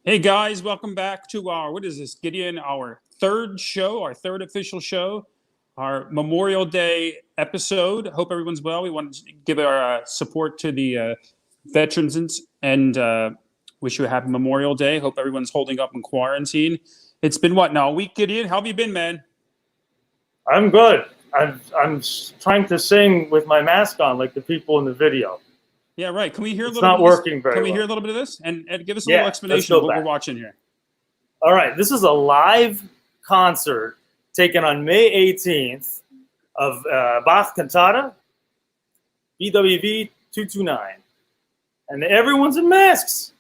Hey guys, welcome back to our, what is this, Gideon? Our third show, our third official show, our Memorial Day episode. Hope everyone's well. We want to give our support to the veterans and wish you a happy Memorial Day. Hope everyone's holding up in quarantine. It's been what now, a week, Gideon? How have you been, man? I'm good. I'm trying to sing with my mask on like the people in the video. Yeah, right. Can we hear a It's little not bit of this? working very Can we well. hear a little bit of this? And give us a Yeah, little let's explanation go of what back. we're watching here. All right, this is a live concert taken on May 18th of Bach Cantata, BWV 229. And everyone's in masks.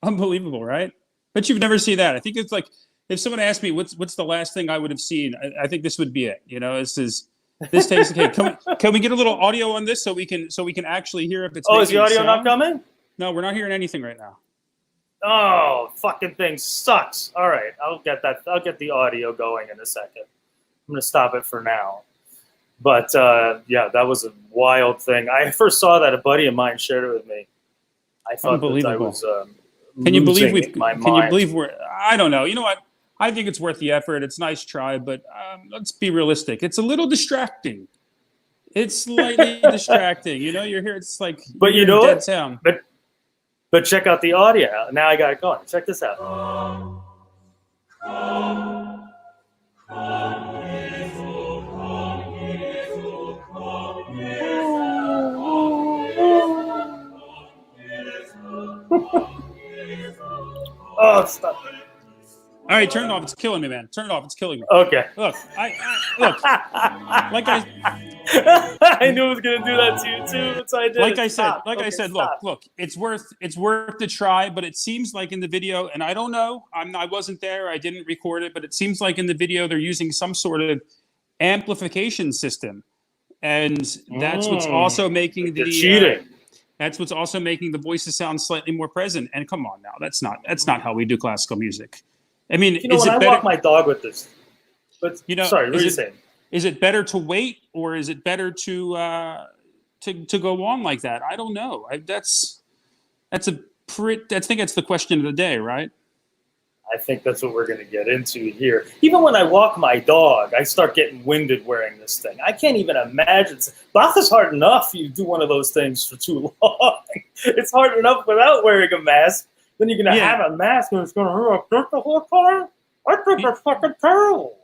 Unbelievable, right? But you've never seen that. I think it's like if someone asked me what's the last thing I would have seen, I think this would be it. You know, this takes the cake. Can we get a little audio on this so we can actually hear if it's Oh, is the making audio sound? not coming? No, we're not hearing anything right now. Oh, fucking thing sucks. All right, I'll get that. I'll get the audio going in a second. I'm gonna stop it for now. But yeah, that was a wild thing. I first saw that a buddy of mine shared it with me. I thought that I was. Can you believe we're? I don't know. You know what? I think it's worth the effort. It's a nice try, but let's be realistic. It's a little distracting. It's slightly distracting. You know, you're here. It's like, but you know what? Sound. But check out the audio. Now I got it going. Check this out. Oh, stop. All right, turn it off. It's killing me, man. Turn it off. It's killing me. Okay. Look, look. Like I knew it was gonna do that to you too. That's why I did. Like I said, look. It's worth the try. But it seems like in the video, and I don't know. I wasn't there. I didn't record it. But it seems like in the video they're using some sort of amplification system, and that's what's also making the cheating. That's what's also making the voices sound slightly more present. And come on now, that's not how we do classical music. I mean, you know, when I walk my dog with this, but you know, sorry, what are you saying? Is it better to wait, or is it better to go on like that? I don't know. I think that's the question of the day, right? I think that's what we're going to get into here. Even when I walk my dog, I start getting winded wearing this thing. I can't even imagine. Bach is hard enough. You do one of those things for too long. It's hard enough without wearing a mask. Then you're going to have a mask and it's going to hurt the whole time? I think that's fucking terrible.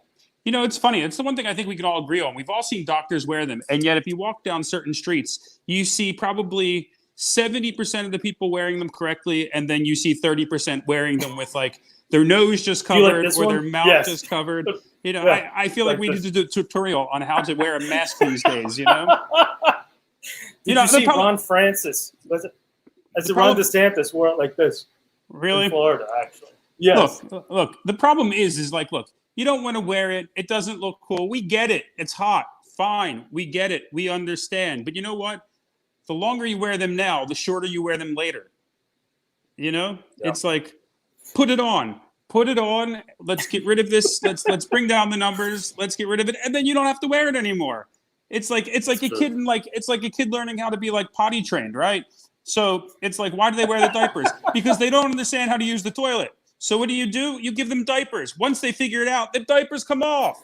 You know, it's funny. It's the one thing I think we can all agree on. We've all seen doctors wear them. And yet if you walk down certain streets, you see probably 70% of the people wearing them correctly. And then you see 30% wearing them with like their nose just covered or their mouth just covered. You know, I feel like we need to do a tutorial on how to wear a mask these days, you know? Did you see Ron Francis? Was it Ron DeSantis wore it like this? Really? In Florida, actually. Yes. Look, the problem is like, look, you don't want to wear it. It doesn't look cool. We get it. It's hot. Fine. We get it. We understand. But you know what? The longer you wear them now, the shorter you wear them later. You know? Yeah. It's like, put it on. Put it on. Let's get rid of this. Let's bring down the numbers. Let's get rid of it. And then you don't have to wear it anymore. It's like a kid learning how to be like potty trained, right? So it's like, why do they wear the diapers? Because they don't understand how to use the toilet. So what do? You give them diapers. Once they figure it out, the diapers come off.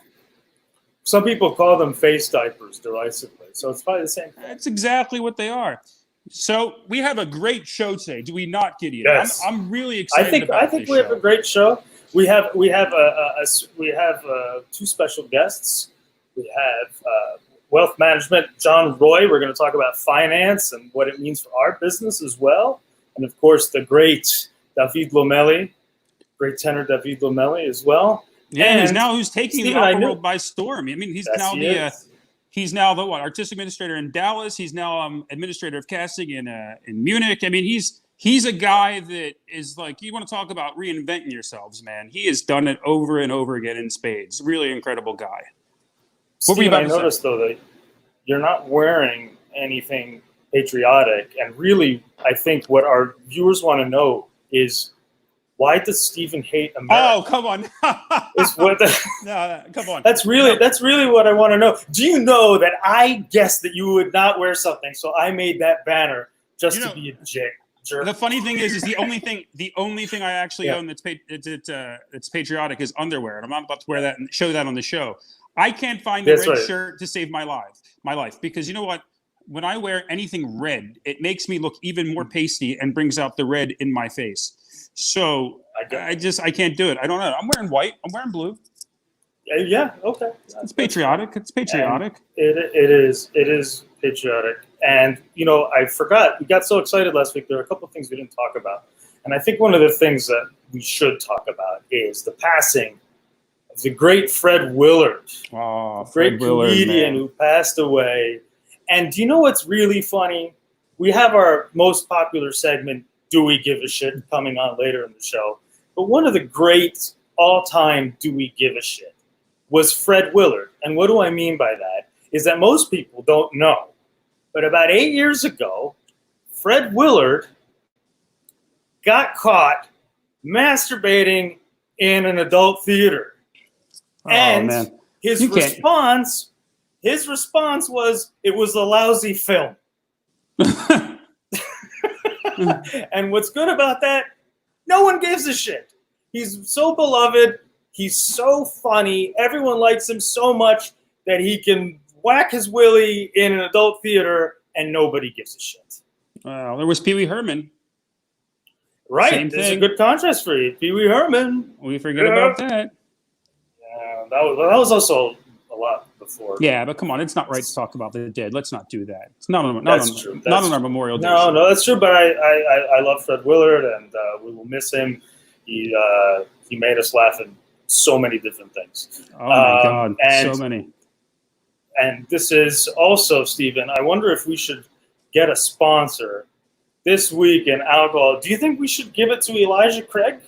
Some people call them face diapers derisively. So it's probably the same thing. That's exactly what they are. So we have a great show today, do we not, Gideon? Yes. I'm really excited. I think we have a great show. We have two special guests. We have wealth management, John Roy. We're going to talk about finance and what it means for our business as well, and of course the great David Lomelli, great tenor David Lomelli as well. Yeah, and who's taking the opera world by storm. I mean, he's now the artistic administrator in Dallas. He's now administrator of casting in Munich. I mean, he's a guy that is like, you want to talk about reinventing yourselves, man. He has done it over and over again in spades. Really incredible guy. Steve, I noticed though that you're not wearing anything patriotic, and really, I think what our viewers want to know is, why does Stephen hate America? Oh, come on! No, come on. That's really what I want to know. Do you know that I guessed that you would not wear something, so I made that banner just to be a jerk. The funny thing is the only thing I actually own that's it's patriotic is underwear, and I'm not about to wear that and show that on the show. I can't find a red shirt to save my life, because you know what? When I wear anything red, it makes me look even more pasty and brings out the red in my face. So I can't do it. I don't know. I'm wearing white. I'm wearing blue. Yeah. Okay. It's patriotic. It's patriotic. It is patriotic. And I forgot. We got so excited last week. There are a couple of things we didn't talk about, and I think one of the things that we should talk about is the passing of the great Fred Willard, great comedian who passed away. And do you know what's really funny? We have our most popular segment, "Do We Give a Shit?" coming on later in the show. But one of the great all-time "Do We Give a Shit?" was Fred Willard. And what do I mean by that? Is that most people don't know. But about 8 years ago, Fred Willard got caught masturbating in an adult theater. And his response was, it was a lousy film. And what's good about that? No one gives a shit. He's so beloved. He's so funny. Everyone likes him so much that he can whack his willy in an adult theater and nobody gives a shit. There was Pee Wee Herman. Right. There's a good contrast for you. Pee Wee Herman. We forget about that. Yeah, that was also a lot before. Yeah, but come on. It's not right to talk about the dead. Let's not do that. It's not on our Memorial Day. No, that's true. But I love Fred Willard, and we will miss him. He made us laugh in so many different things. Oh my God, so many. And this is also, Stephen, I wonder if we should get a sponsor this week in alcohol. Do you think we should give it to Elijah Craig?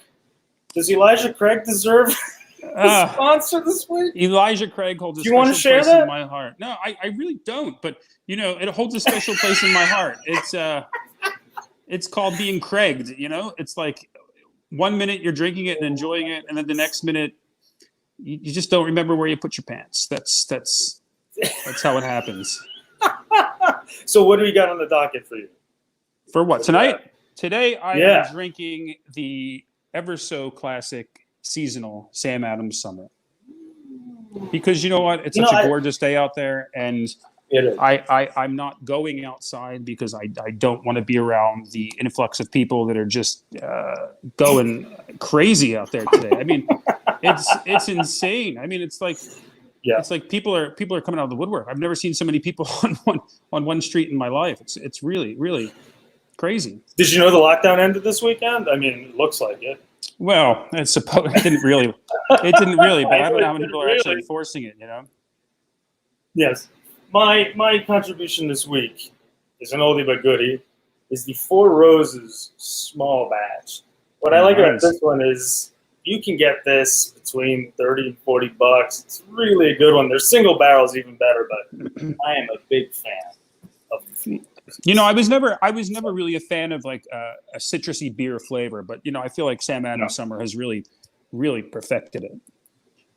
Does Elijah Craig deserve a sponsor this week? Elijah Craig holds a special place in my heart. No, I really don't. But, it holds a special place in my heart. It's called being Craiged, It's like 1 minute you're drinking it and enjoying it, and then the next minute you just don't remember where you put your pants. That's how it happens. So what do we got on the docket for you? For what? Tonight? Today I am drinking the ever so classic seasonal Sam Adams Summer. Because you know what? It's such a gorgeous day out there, and I'm not going outside because I don't want to be around the influx of people that are just going crazy out there today. I mean, it's insane. I mean, it's like people are coming out of the woodwork. I've never seen so many people on one street in my life. It's really, really crazy. Did you know the lockdown ended this weekend? I mean, it looks like it. Well, it didn't really, but I don't know how many people are actually enforcing it. Yes. My contribution this week is an oldie but goodie. Is the Four Roses small batch. What I like about this one is you can get this between $30 and $40. It's really a good one. Their single barrel's even better, but I am a big fan of the I was never really a fan of like a citrusy beer flavor, but I feel like Sam Adams Summer has really, really perfected it.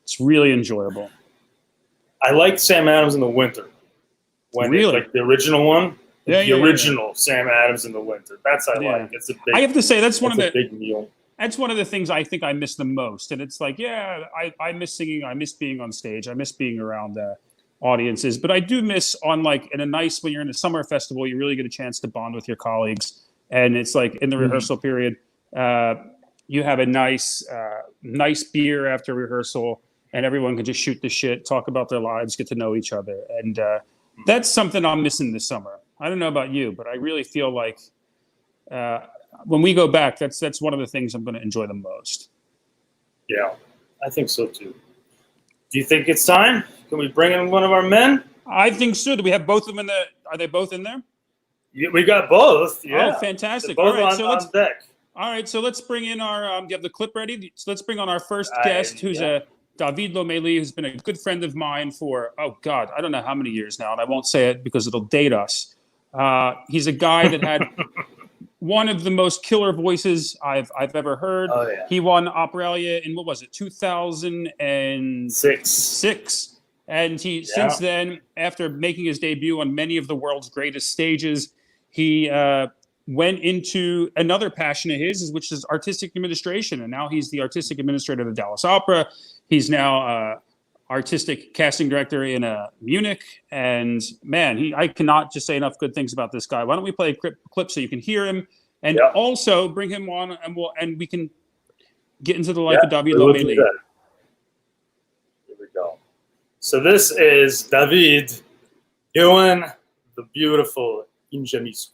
It's really enjoyable. I like Sam Adams in the winter. Like the original one. The original Sam Adams in the winter. That's I like. It's a big. I have to say that's one of the big meal. That's one of the things I think I miss the most. And it's like, I miss singing. I miss being on stage. I miss being around audiences. But I do miss when you're in a summer festival, you really get a chance to bond with your colleagues. And it's like in the rehearsal period, you have a nice beer after rehearsal, and everyone can just shoot the shit, talk about their lives, get to know each other. And that's something I'm missing this summer. I don't know about you, but I really feel like when we go back, that's one of the things I'm going to enjoy the most. Yeah, I think so too. Do you think it's time? Can we bring in one of our men? I think so. Do we have both of them are they both in there? Yeah, we got both. Yeah. Oh, fantastic. They're both on deck. All right, so let's bring in our you have the clip ready? So let's bring on our first guest, who's David Lomeli, who's been a good friend of mine for, I don't know how many years now, and I won't say it because it'll date us. He's a guy that had one of the most killer voices I've ever heard. Oh, yeah. He won Operalia in, 2006. And since then, after making his debut on many of the world's greatest stages, he went into another passion of his, which is artistic administration. And now he's the artistic administrator of the Dallas Opera. He's now artistic casting director in Munich. And man, I cannot just say enough good things about this guy. Why don't we play a clip so you can hear him, and also bring him on, and we can get into the life of Dabi and Here we go. So this is David doing the beautiful Ingemisco.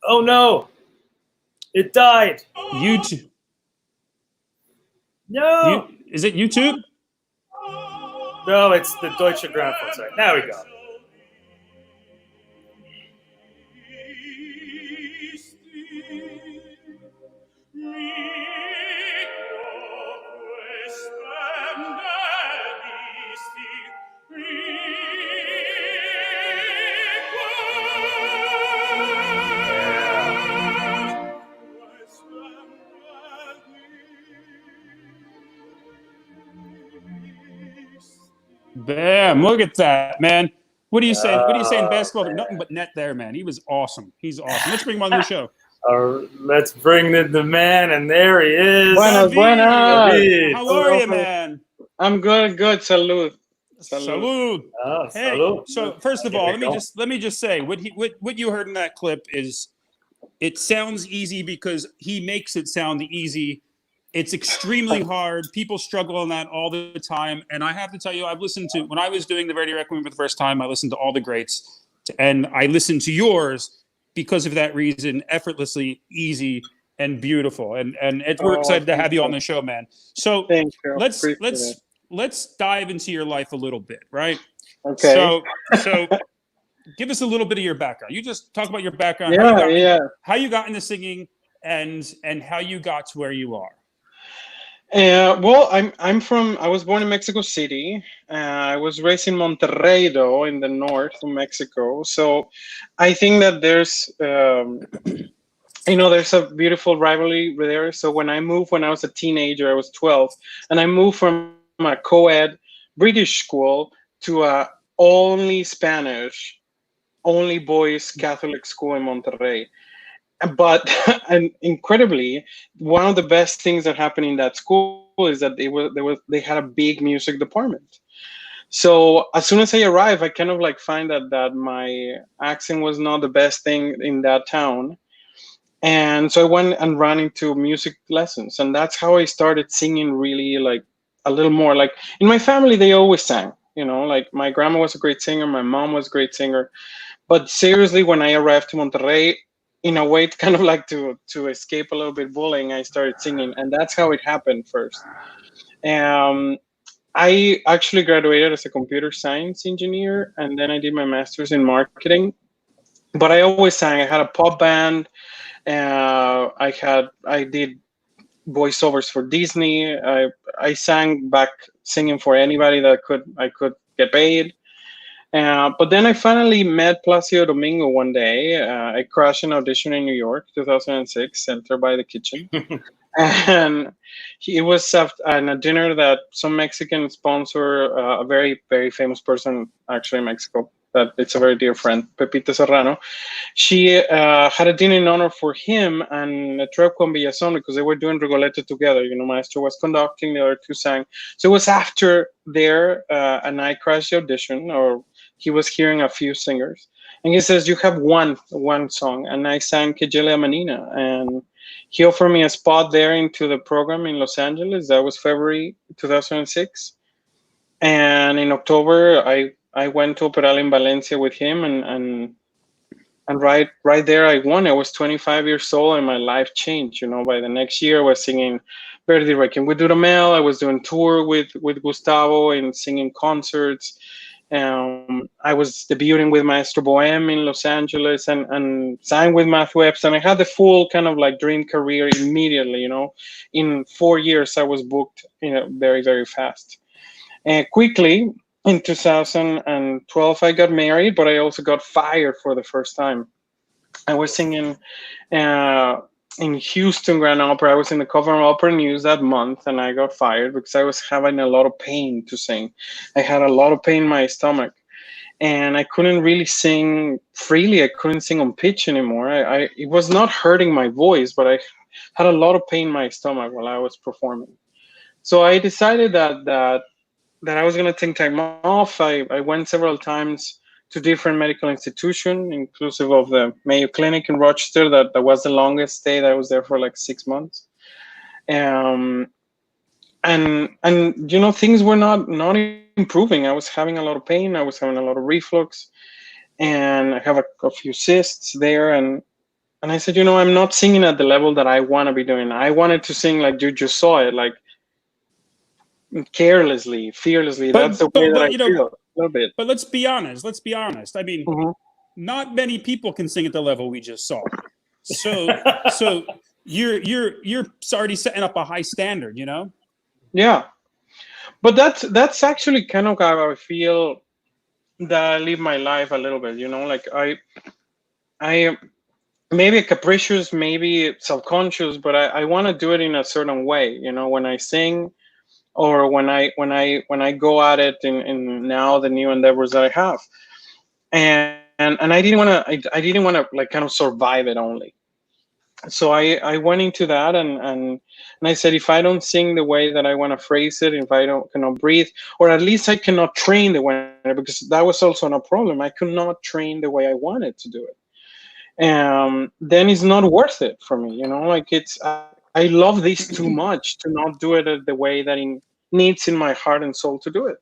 Oh no! It died. YouTube. No. Is it YouTube? No, it's the Deutsche Grammophon. Sorry. Now we go. Bam! Look at that, man. What are you saying? What are you saying? Basketball, nothing but net there, man. He was awesome. He's awesome. Let's bring him on the show. Let's bring the man, and there he is. Buenas. How are you, man? I'm good. Salud. Salud. Oh, hey, salud. So first of all, let me just say what you heard in that clip is, it sounds easy because he makes it sound easy. It's extremely hard. People struggle on that all the time. And I have to tell you, I've listened to, when I was doing the Verdi Requiem for the first time, I listened to all the greats. And I listened to yours because of that reason, effortlessly easy and beautiful. And we're excited to have you on the show, man. So let's dive into your life a little bit, right? Okay. So give us a little bit of your background. You just talk about your background, how you got into singing, and how you got to where you are. Well, I was born in Mexico City. I was raised in Monterrey, though, in the north of Mexico. So I think that there's a beautiful rivalry there. So when I moved, when I was a teenager, I was 12, and I moved from a co-ed British school to a only Spanish, only boys Catholic school in Monterrey. But and incredibly, one of the best things that happened in that school is that they had a big music department. So as soon as I arrived, I kind of like find that my accent was not the best thing in that town. And so I went and ran into music lessons, and that's how I started singing really, like a little more. Like in my family, they always sang, like my grandma was a great singer, my mom was a great singer. But seriously, when I arrived to Monterrey, in a way, kind of like to escape a little bit bullying, I started singing, and that's how it happened first. I actually graduated as a computer science engineer, and then I did my master's in marketing. But I always sang. I had a pop band. I did voiceovers for Disney. I sang back singing for anybody that I could get paid. But then I finally met Placido Domingo one day. I crashed an audition in New York, 2006, Center by the Kitchen. And it was at a dinner that some Mexican sponsor, a very, very famous person actually in Mexico, that it's a very dear friend, Pepita Serrano. She had a dinner in honor for him and Trepco and Villazón, because they were doing Rigoletto together. Maestro was conducting, the other two sang. So it was after there, and I crashed the audition, or he was hearing a few singers, and he says, "You have one song," and I sang Que Gelia Menina, and he offered me a spot there into the program in Los Angeles. That was February 2006, and in October I went to Operal in Valencia with him, and right there I won. I was 25 years old, and my life changed. By the next year I was singing Verdi Requiem with Dudamel. I was doing tour with Gustavo and singing concerts. I was debuting with Maestro Bohem in Los Angeles, and sang with Matthew Epps, and I had the full kind of like dream career immediately. In 4 years I was booked, very, very fast. And quickly in 2012 I got married, but I also got fired for the first time. I was singing uh, in Houston Grand Opera. I was in the cover of Opera News that month, and I got fired because I was having a lot of pain to sing. I had a lot of pain in my stomach, and I couldn't really sing freely. I couldn't sing on pitch anymore. It was not hurting my voice, but I had a lot of pain in my stomach while I was performing. So I decided that I was going to take time off. I went several times to different medical institutions, inclusive of the Mayo Clinic in Rochester. That was the longest stay. That I was there for like 6 months. Um, and things were not improving. I was having a lot of pain. I was having a lot of reflux, and I have a few cysts there. And I said, I'm not singing at the level that I want to be doing. I wanted to sing like you just saw it, like carelessly, fearlessly. That's the way that I feel a little bit. But let's be honest. I mean, not many people can sing at the level we just saw. So you're already setting up a high standard, Yeah, but that's actually kind of how I feel that I live my life a little bit. Like I maybe capricious, maybe subconscious, but I want to do it in a certain way. When I sing, or when I go at it in now the new endeavors that I have, and I didn't want to like kind of survive it only. So I went into that, and I said, if I don't sing the way that I want to phrase it, if I don't cannot breathe, or at least I cannot train the way, because that was also a problem. I could not train the way I wanted to do it. Then it's not worth it for me. Like I love this too much to not do it the way that it needs in my heart and soul to do it.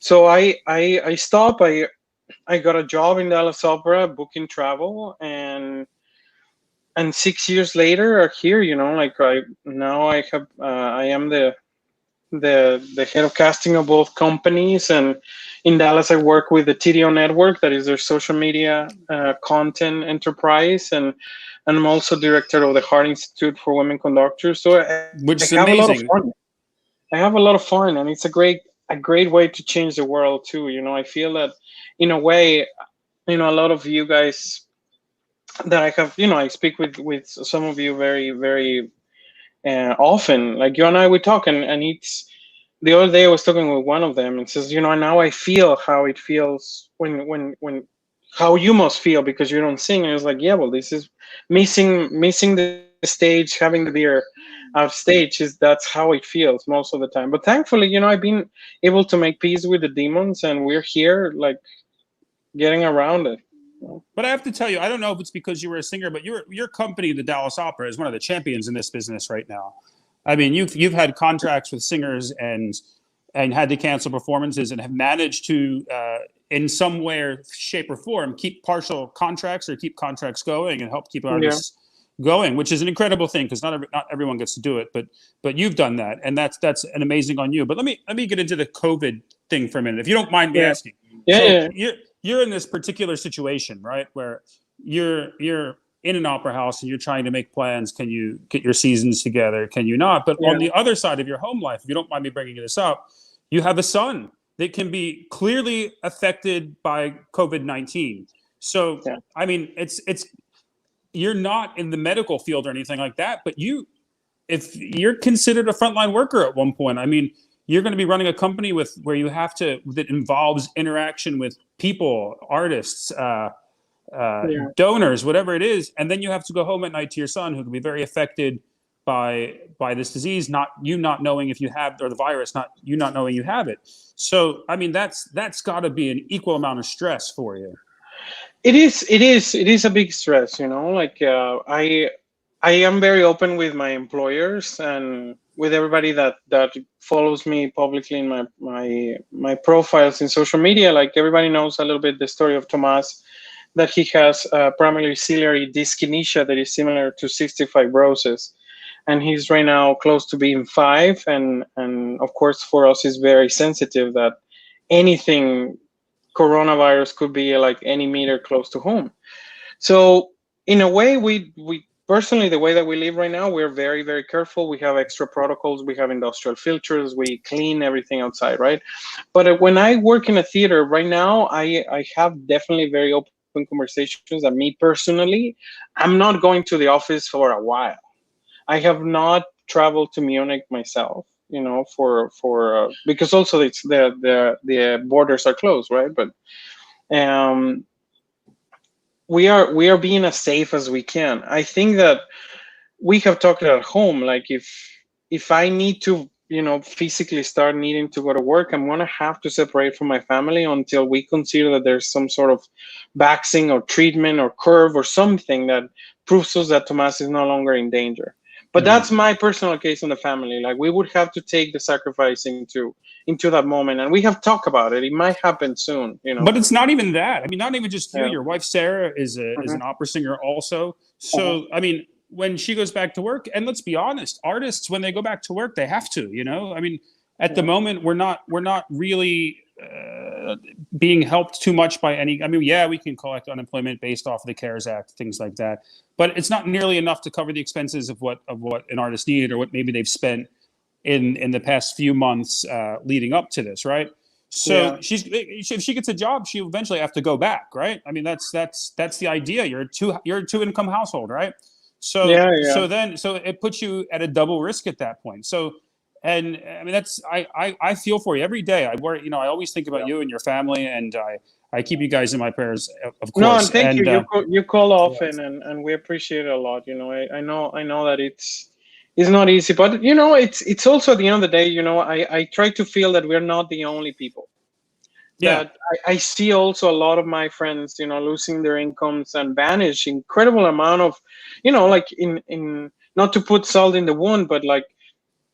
So I stopped. I got a job in Dallas Opera, booking travel, and 6 years later, here, like I am the head of casting of both companies, and in Dallas I work with the TDO network, that is their social media content enterprise, and I'm also director of the Heart Institute for Women Conductors. So which is I have amazing. a lot of fun. I have a lot of fun, and it's a great way to change the world too. I feel that in a way, a lot of you guys that I have, I speak with some of you very, very often. Like you and I, we talk, and it's the other day I was talking with one of them, and says, now I feel how it feels when how you must feel because you don't sing. And it's like, yeah, well, this is missing the stage, having the beer off stage, that's how it feels most of the time. But thankfully, I've been able to make peace with the demons, and we're here, like, getting around it. But I have to tell you, I don't know if it's because you were a singer, but your company, the Dallas Opera, is one of the champions in this business right now. I mean, you've had contracts with singers and had to cancel performances, and have managed to, in some way, shape, or form, keep partial contracts or keep contracts going and help keep artists going, which is an incredible thing because not everyone gets to do it. But you've done that, and that's an amazing on you. But let me get into the COVID thing for a minute, if you don't mind me asking. Yeah. You're in this particular situation, right, where you're in an opera house and you're trying to make plans. Can you get your seasons together? Can you not? But on the other side of your home life, if you don't mind me bringing this up, you have a son that can be clearly affected by COVID-19. So, I mean, it's you're not in the medical field or anything like that, but if you're considered a frontline worker at one point, I mean, you're going to be running a company where you have to, that involves interaction with people, artists, donors, whatever it is, and then you have to go home at night to your son, who can be very affected by this disease, not knowing if you have, or the virus, not knowing you have it. So, I mean, that's got to be an equal amount of stress for you. It is a big stress, Like I am very open with my employers and with everybody that follows me publicly in my profiles in social media. Like everybody knows a little bit the story of Tomas, that he has primary ciliary dyskinesia that is similar to cystic fibrosis, and he's right now close to being 5. And of course, for us, it's very sensitive that anything coronavirus could be like any meter close to home. So in a way, we personally, the way that we live right now, we're very, very careful. We have extra protocols. We have industrial filters. We clean everything outside, right? But when I work in a theater right now, I have definitely very open open conversations that me personally, I'm not going to the office for a while. I have not traveled to Munich myself, for because also it's the borders are closed, right? But um, we are being as safe as we can. I think that we have talked at home, like if I need to, physically start needing to go to work, I'm gonna have to separate from my family until we consider that there's some sort of vaccine or treatment or curve or something that proves us that Tomas is no longer in danger. But that's my personal case on the family. Like, we would have to take the sacrifice into that moment, and we have talked about it. It might happen soon, But it's not even that. I mean, not even just you. Yeah. Your wife Sarah is an opera singer also. So I mean, when she goes back to work, and let's be honest, artists when they go back to work, they have to. I mean, at the moment, we're not really being helped too much by any. I mean, yeah, we can collect unemployment based off of the CARES Act, things like that, but it's not nearly enough to cover the expenses of what an artist needed or what maybe they've spent in the past few months leading up to this, right? So if she gets a job, she'll eventually have to go back, right? I mean, that's the idea. You're a two income household, right? So so it puts you at a double risk at that point. So, and I mean, I feel for you every day. I worry, I always think about you and your family, and I keep you guys in my prayers, of course. No, and thank you. You call often, and we appreciate it a lot. I know that it's not easy, but it's also at the end of the day, I try to feel that we're not the only people. That I see also a lot of my friends, losing their incomes and vanish incredible amount of, like in not to put salt in the wound, but like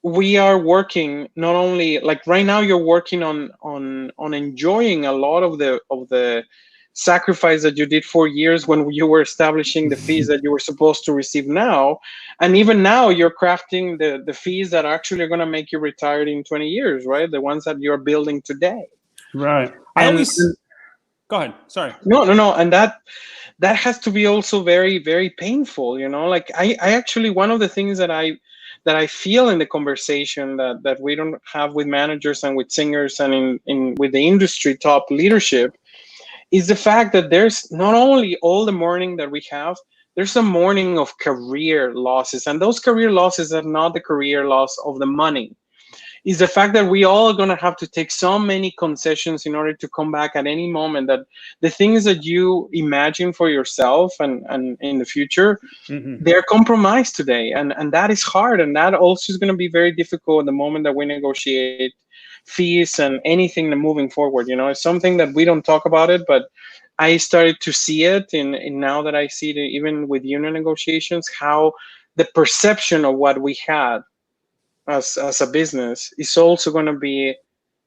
we are working not only like right now you're working on enjoying a lot of the sacrifice that you did for years when you were establishing the fees that you were supposed to receive now, and even now you're crafting the fees that actually are going to make you retired in 20 years, right? The ones that you're building today. Right. Go ahead. Sorry. No. And that has to be also very, very painful, like I actually, one of the things that I feel in the conversation that we don't have with managers and with singers and in with the industry top leadership is the fact that there's not only all the mourning that we have, there's a mourning of career losses, and those career losses are not the career loss of the money. Is the fact that we all are going to have to take so many concessions in order to come back at any moment, that the things that you imagine for yourself and in the future, they're compromised today. And that is hard. And that also is going to be very difficult the moment that we negotiate fees and anything moving forward. It's something that we don't talk about it, but I started to see it in now that I see it even with union negotiations, how the perception of what we had as a business is also going to be,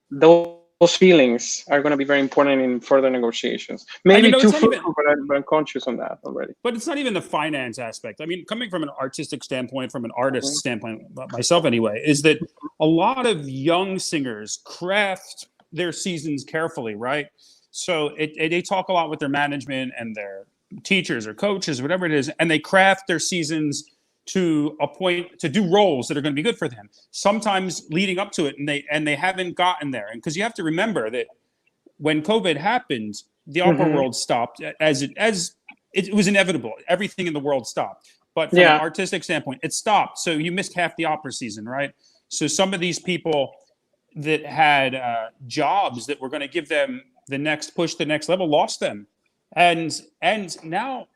those feelings are going to be very important in further negotiations. Maybe too fruitful, but I'm conscious on that already. But it's not even the finance aspect. I mean, coming from an artistic standpoint, from an artist standpoint, myself anyway, is that a lot of young singers craft their seasons carefully, right? So they talk a lot with their management and their teachers or coaches, whatever it is, and they craft their seasons to a point to do roles that are going to be good for them. Sometimes leading up to it, and they haven't gotten there. And because you have to remember that when COVID happened, the opera world stopped as it was inevitable. Everything in the world stopped. But from an artistic standpoint, it stopped. So you missed half the opera season, right? So some of these people that had jobs that were going to give them the next push, the next level, lost them, and now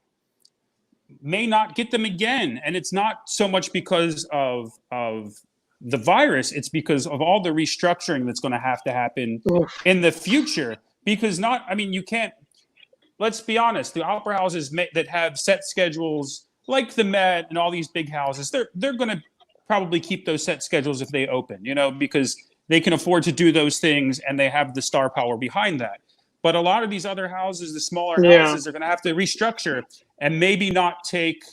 may not get them again. And it's not so much because of the virus, it's because of all the restructuring that's going to happen in the future. Because you can't, let's be honest, the opera houses that have set schedules like the Met and all these big houses, they're going to probably keep those set schedules if they open, because they can afford to do those things and they have the star power behind that. But a lot of these other houses, the smaller houses, are going to have to restructure and maybe not take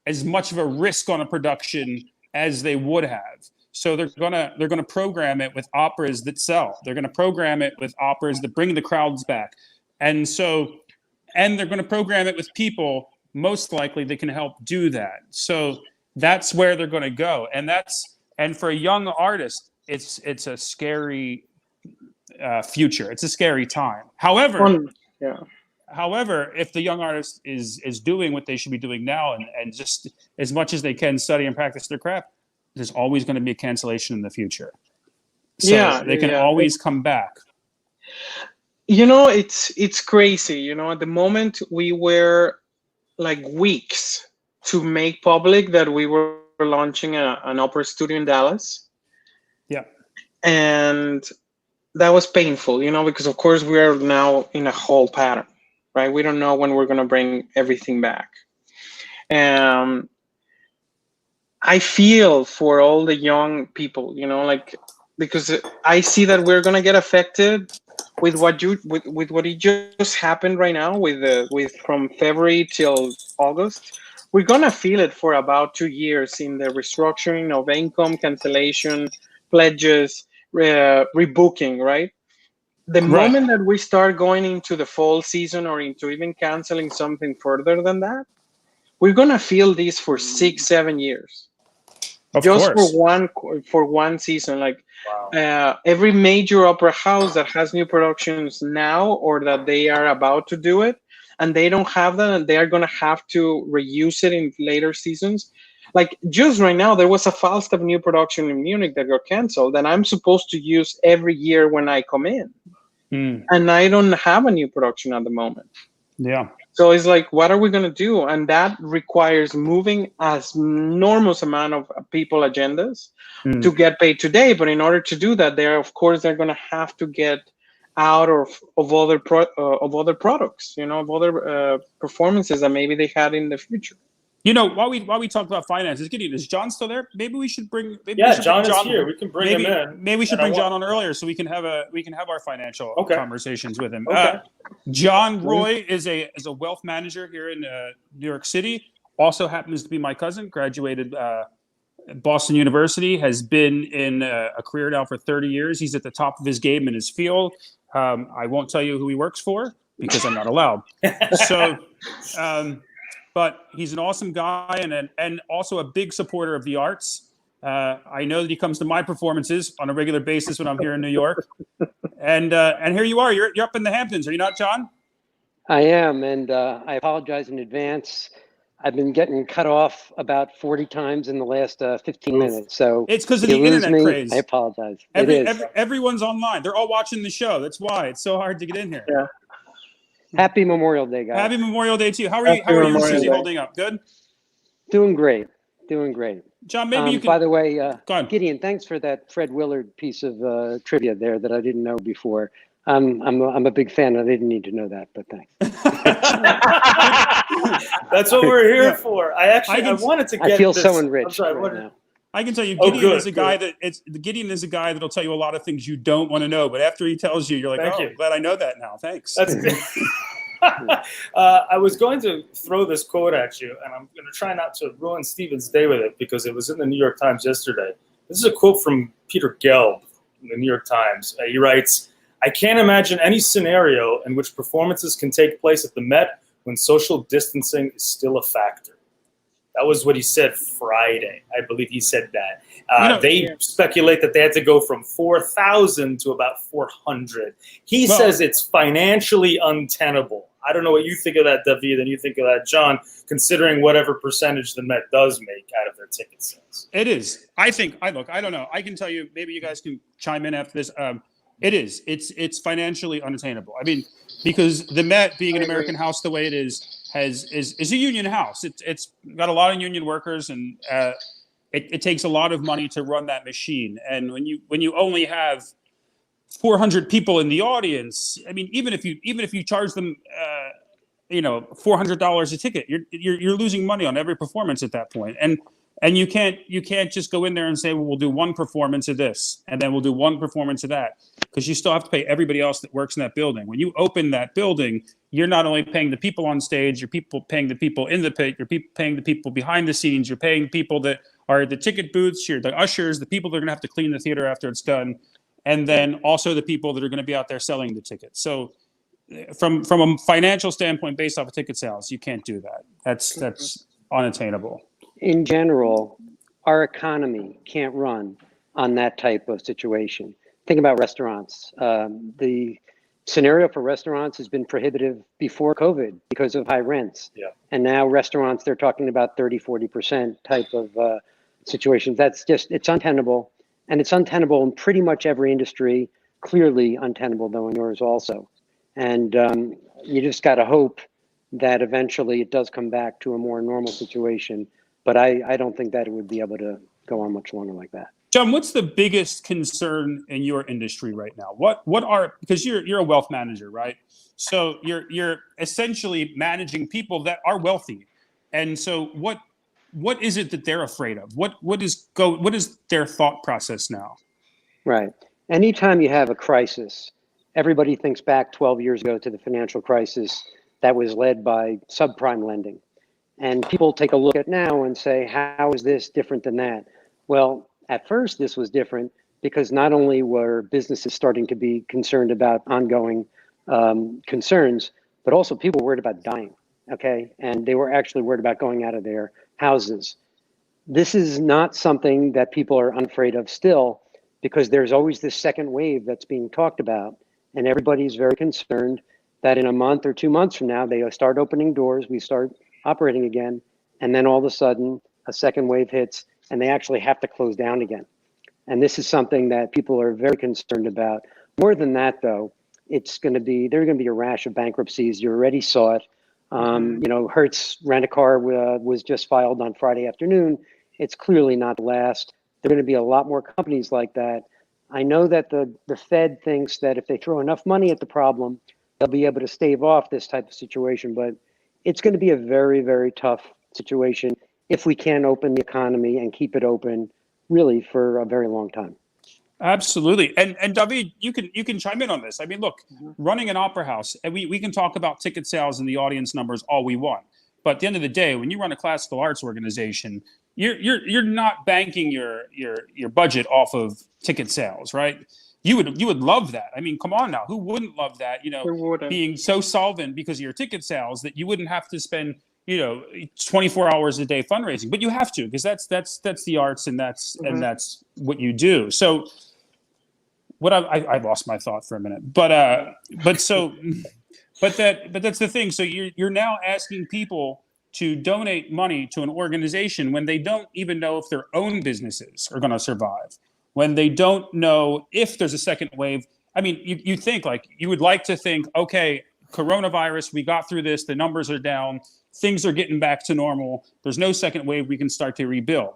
as much of a risk on a production as they would have. So they're gonna program it with operas that sell. They're gonna program it with operas that bring the crowds back, and they're gonna program it with people most likely that can help do that. So that's where they're gonna go, and for a young artist, it's a scary future. It's a scary time. However, However, if the young artist is doing what they should be doing now and just as much as they can study and practice their craft, there's always going to be a cancellation in the future. So Yeah, they can yeah. always come back. It's crazy. At the moment we were like weeks to make public that we were launching an opera studio in Dallas. Yeah. And that was painful, because of course we are now in a whole pattern, right? We don't know when we're going to bring everything back. I feel for all the young people, because I see that we're going to get affected with what it just happened right now with from February till August. We're going to feel it for about 2 years in the restructuring of income, cancellation, pledges, rebooking, right? The moment that we start going into the fall season or into even canceling something further than that, we're going to feel this for 6-7 years. Of just course. for one season. Like Wow. every major opera house that has new productions now or that they are about to do it and they don't have that and they are going to have to reuse it in later seasons. Like just right now, there was a Falstaff new production in Munich that got canceled and I'm supposed to use every year when I come in. And I don't have a new production at the moment. Yeah. So it's like, what are we going to do? And that requires moving as enormous amount of people agendas to get paid today. But in order to do that, they're going to have to get out of other products, of other performances that maybe they had in the future. While we talked about finances, Gideon, is John still there? Maybe we should bring. John is here. We can bring him in. Maybe we should bring John on earlier so we can have our financial conversations with him. Okay. John Roy is a wealth manager here in New York City. Also happens to be my cousin. Graduated Boston University. Has been in a career now for 30 years. He's at the top of his game in his field. I won't tell you who he works for because I'm not allowed. So. But he's an awesome guy and also a big supporter of the arts. I know that he comes to my performances on a regular basis when I'm here in New York. And here you are. You're up in the Hamptons, are you not, John? I am, and I apologize in advance. I've been getting cut off about 40 times in the last 15 minutes. So it's because of the internet craze. I apologize. Everyone's online. They're all watching the show. That's why it's so hard to get in here. Yeah. Happy Memorial Day, guys. Happy Memorial Day to you. How are you, Susie, holding up? Good? Doing great. John, maybe you can... By the way, Gideon, thanks for that Fred Willard piece of trivia there that I didn't know before. I'm a big fan. I didn't need to know that, but thanks. That's what we're here for. I wanted to get I feel this. so enriched right now. I can tell you, Gideon is a guy Gideon is a guy that'll tell you a lot of things you don't want to know. But after he tells you, you're like, I'm glad I know that now. Thanks. That's good. I was going to throw this quote at you, and I'm going to try not to ruin Steven's day with it because it was in the New York Times yesterday. This is a quote from Peter Gelb in the New York Times. He writes, "I can't imagine any scenario in which performances can take place at the Met when social distancing is still a factor." That was what he said Friday. I believe he said that. They speculate that they had to go from 4,000 to about 400. He says it's financially untenable. I don't know what you think of that, David, and you think of that, John, considering whatever percentage the Met does make out of their ticket sales. It is. I don't know. I can tell you, maybe you guys can chime in after this. It is. It's financially unattainable. I mean, because the Met, being an American house the way it is a union house. It's got a lot of union workers, and it takes a lot of money to run that machine. And when you only have 400 people in the audience, I mean, even if you charge them, $400 a ticket, you're losing money on every performance at that point. And you can't just go in there and say, well, we'll do one performance of this, and then we'll do one performance of that, because you still have to pay everybody else that works in that building. When you open that building, you're not only paying the people on stage, you're paying the people in the pit, you're paying the people behind the scenes, you're paying people that are at the ticket booths, you're the ushers, the people that are going to have to clean the theater after it's done, and then also the people that are going to be out there selling the tickets. So from a financial standpoint, based off of ticket sales, you can't do that. That's unattainable. In general, our economy can't run on that type of situation. Think about restaurants. The scenario for restaurants has been prohibitive before COVID because of high rents. Yeah. And now restaurants, they're talking about 30, 40% type of situations. That's just, it's untenable. And it's untenable in pretty much every industry, clearly untenable though in yours also. And you just got to hope that eventually it does come back to a more normal situation. But I don't think that it would be able to go on much longer like that. John, what's the biggest concern in your industry right now? What are, because you're a wealth manager, right? So you're essentially managing people that are wealthy. And so what is it that they're afraid of? What is their thought process now? Right. Anytime you have a crisis, everybody thinks back 12 years ago to the financial crisis that was led by subprime lending. And people take a look at now and say, how is this different than that? Well, at first, this was different because not only were businesses starting to be concerned about ongoing concerns, but also people were worried about dying, okay? And they were actually worried about going out of their houses. This is not something that people are unafraid of still, because there's always this second wave that's being talked about. And everybody's very concerned that in a month or 2 months from now, they start opening doors, we start operating again, and then all of a sudden, a second wave hits, and they actually have to close down again. And this is something that people are very concerned about. More than that, though, there's going to be a rash of bankruptcies. You already saw it. Hertz Rent-A-Car was just filed on Friday afternoon. It's clearly not the last. There are going to be a lot more companies like that. I know that the Fed thinks that if they throw enough money at the problem, they'll be able to stave off this type of situation. But it's going to be a very, very tough situation if we can open the economy and keep it open really for a very long time. Absolutely. And David, you can chime in on this. I mean, look, running an opera house, and we can talk about ticket sales and the audience numbers all we want. But at the end of the day, when you run a classical arts organization, you're not banking your budget off of ticket sales, right? You would love that. I mean, come on now, who wouldn't love that? Being so solvent because of your ticket sales that you wouldn't have to spend 24 hours a day fundraising, but you have to, because that's the arts, and that's what you do. So what I lost my thought for a minute, but that's the thing. So you're now asking people to donate money to an organization when they don't even know if their own businesses are going to survive, when they don't know if there's a second wave. I mean, you think, like, you would like to think, okay, coronavirus, we got through this, the numbers are down, things are getting back to normal, there's no second wave, we can start to rebuild.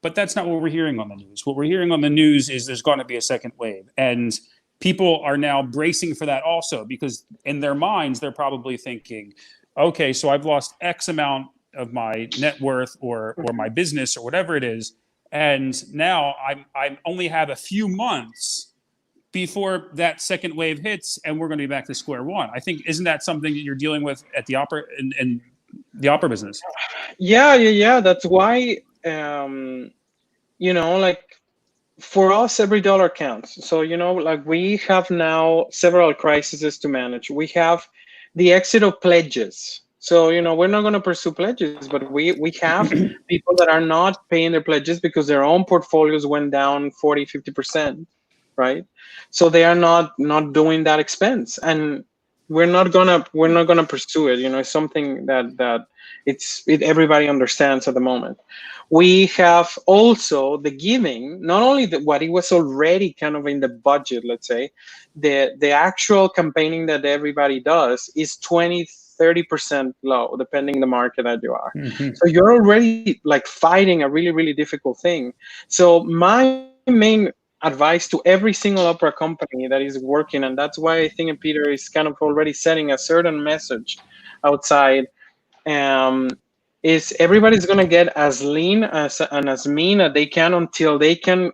But that's not what we're hearing on the news. What we're hearing on the news is there's going to be a second wave. And people are now bracing for that also, because in their minds, they're probably thinking, okay, so I've lost X amount of my net worth or my business or whatever it is. And now I only have a few months before that second wave hits, and we're going to be back to square one. I think, isn't that something that you're dealing with at the opera in the opera business? Yeah. That's why, like, for us, every dollar counts. So, like, we have now several crises to manage. We have the exit of pledges. So, we're not going to pursue pledges, but we have people that are not paying their pledges because their own portfolios went down 40, 50%. Right, so they are not doing that expense, and we're not gonna pursue it. It's something that everybody understands at the moment. We have also the giving, not only what it was already kind of in the budget. Let's say the actual campaigning that everybody does is 20-30% low, depending the market that you are. So you're already like fighting a really, really difficult thing. So my main advice to every single opera company that is working, and that's why I think Peter is kind of already setting a certain message outside, is everybody's going to get as lean and as mean as they can until they can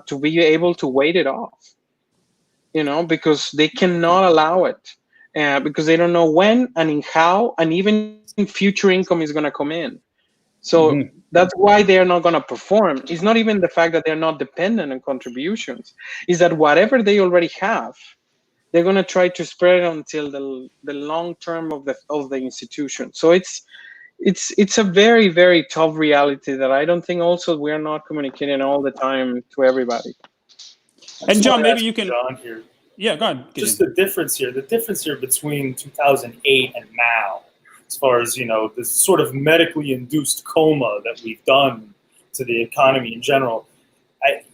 to be able to wait it off, because they cannot allow it, because they don't know when and in how, and even future income is going to come in. So that's why they're not going to perform. It's not even the fact that they're not dependent on contributions. It's that whatever they already have, they're going to try to spread it until the long term of the institution. So it's a very, very tough reality that I don't think also we are not communicating all the time to everybody. And John, maybe you can. John here. Yeah, go ahead. Just the difference here between 2008 and now, as far as, this sort of medically induced coma that we've done to the economy in general.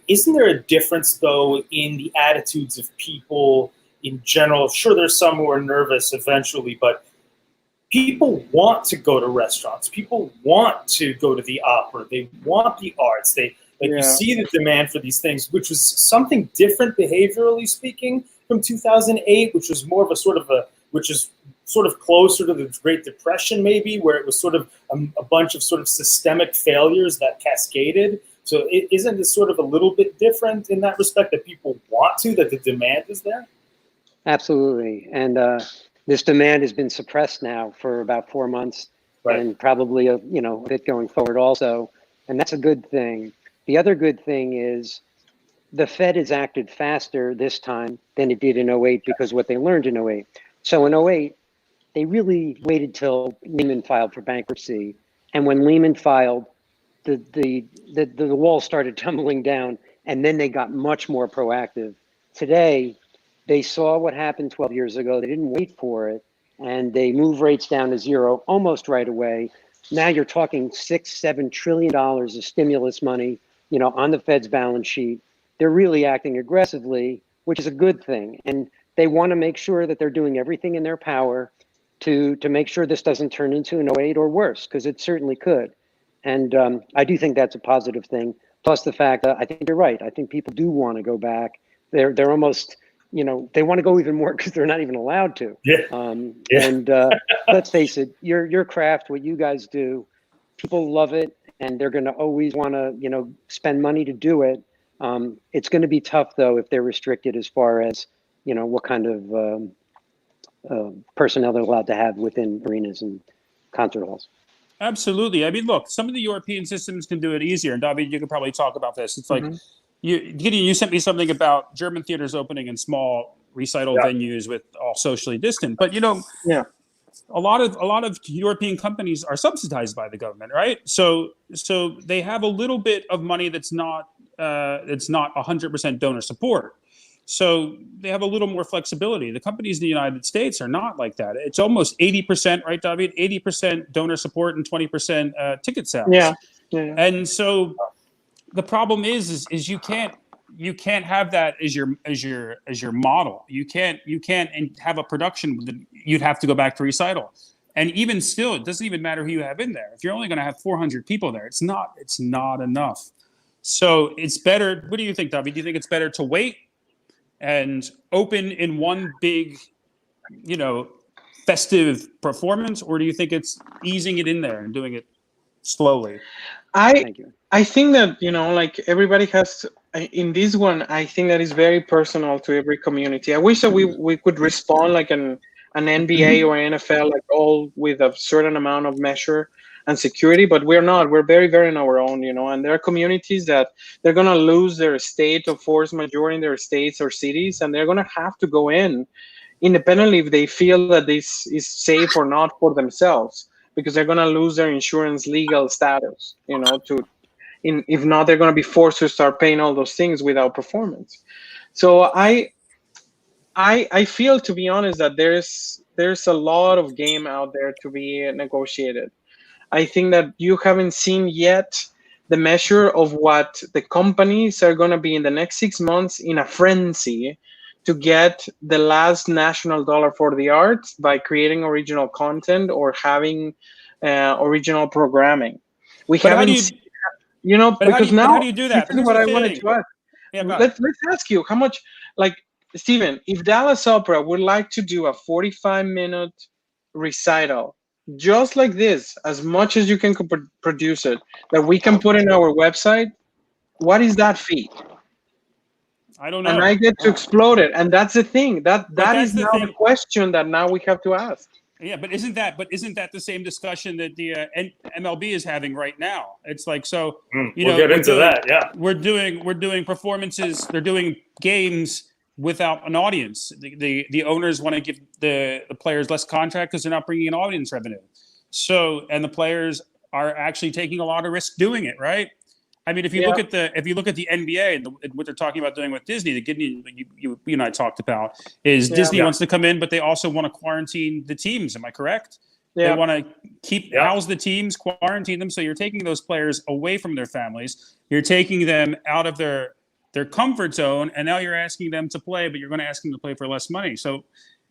Isn't there a difference, though, in the attitudes of people in general? Sure, there's some who are nervous eventually, but people want to go to restaurants. People want to go to the opera. They want the arts. You see the demand for these things, which was something different behaviorally speaking from 2008, which was more of which is sort of closer to the Great Depression, maybe, where it was sort of a bunch of sort of systemic failures that cascaded. So isn't this sort of a little bit different in that respect, that people want that the demand is there? Absolutely. And this demand has been suppressed now for about 4 months, right, and probably a bit going forward also. And that's a good thing. The other good thing is the Fed has acted faster this time than it did in 08 because what they learned in 08. So in 08, they really waited till Lehman filed for bankruptcy. And when Lehman filed, the wall started tumbling down, and then they got much more proactive. Today, they saw what happened 12 years ago. They didn't wait for it, and they moved rates down to zero almost right away. Now you're talking $6-7 trillion of stimulus money, on the Fed's balance sheet. They're really acting aggressively, which is a good thing. And they want to make sure that they're doing everything in their power to make sure this doesn't turn into an 08 or worse, because it certainly could. And I do think that's a positive thing. Plus the fact that I think you're right. I think people do want to go back. They're almost, they want to go even more because they're not even allowed to. Yeah. And let's face it, your craft, what you guys do, people love it, and they're going to always want to, spend money to do it. It's going to be tough though if they're restricted as far as, what kind of personnel they're allowed to have within arenas and concert halls. Absolutely. I mean, look, some of the European systems can do it easier. And Dabi, you could probably talk about this. It's like, Gideon, you sent me something about German theaters opening in small recital venues with all socially distant. But, a lot of European companies are subsidized by the government, right? So they have a little bit of money that's not 100% donor support. So they have a little more flexibility. The companies in the United States are not like that. It's almost 80%, right, David? 80% donor support and 20% ticket sales. Yeah. And so the problem is you can't have that as your model. You can't have a production. You'd have to go back to recital. And even still, it doesn't even matter who you have in there. If you're only going to have 400 people there, it's not enough. So it's better. What do you think, David? Do you think it's better to wait and open in one big, festive performance, or do you think it's easing it in there and doing it slowly? Thank you. I think that, like everybody has in this one, I think that is very personal to every community. I wish that we could respond like an NBA or NFL, like all with a certain amount of measure and security, but we're not. We're very, very on our own, and there are communities that they're going to lose their state of force majeure in their states or cities, and they're going to have to go in independently if they feel that this is safe or not for themselves, because they're going to lose their insurance legal status, if not, they're going to be forced to start paying all those things without performance. So I feel, to be honest, that there's a lot of game out there to be negotiated. I think that you haven't seen yet the measure of what the companies are going to be in the next 6 months in a frenzy to get the last national dollar for the arts by creating original content or having original programming. We haven't seen, because now, how do you do that? This is what I wanted to ask. Yeah, let's ask you how much, like, Steven, if Dallas Opera would like to do a 45-minute recital, just like this, as much as you can produce it, that we can put in our website, what is that fee? I don't know. And I get to explode it. And that's the thing. That is now the question that now we have to ask. Yeah, but isn't that the same discussion that the MLB is having right now? It's like, so we'll get into that. Yeah, we're doing performances. They're doing games without an audience. The owners want to give the players less contract because they're not bringing in audience revenue. So, and the players are actually taking a lot of risk doing it, right? I mean, if you look at the NBA and what they're talking about doing with Disney, the Disney you and I talked about is Disney wants to come in, but they also want to quarantine the teams. Am I correct? Yeah. They want to house the teams, quarantine them. So you're taking those players away from their families. You're taking them out of their comfort zone, and now you're asking them to play, but you're going to ask them to play for less money. So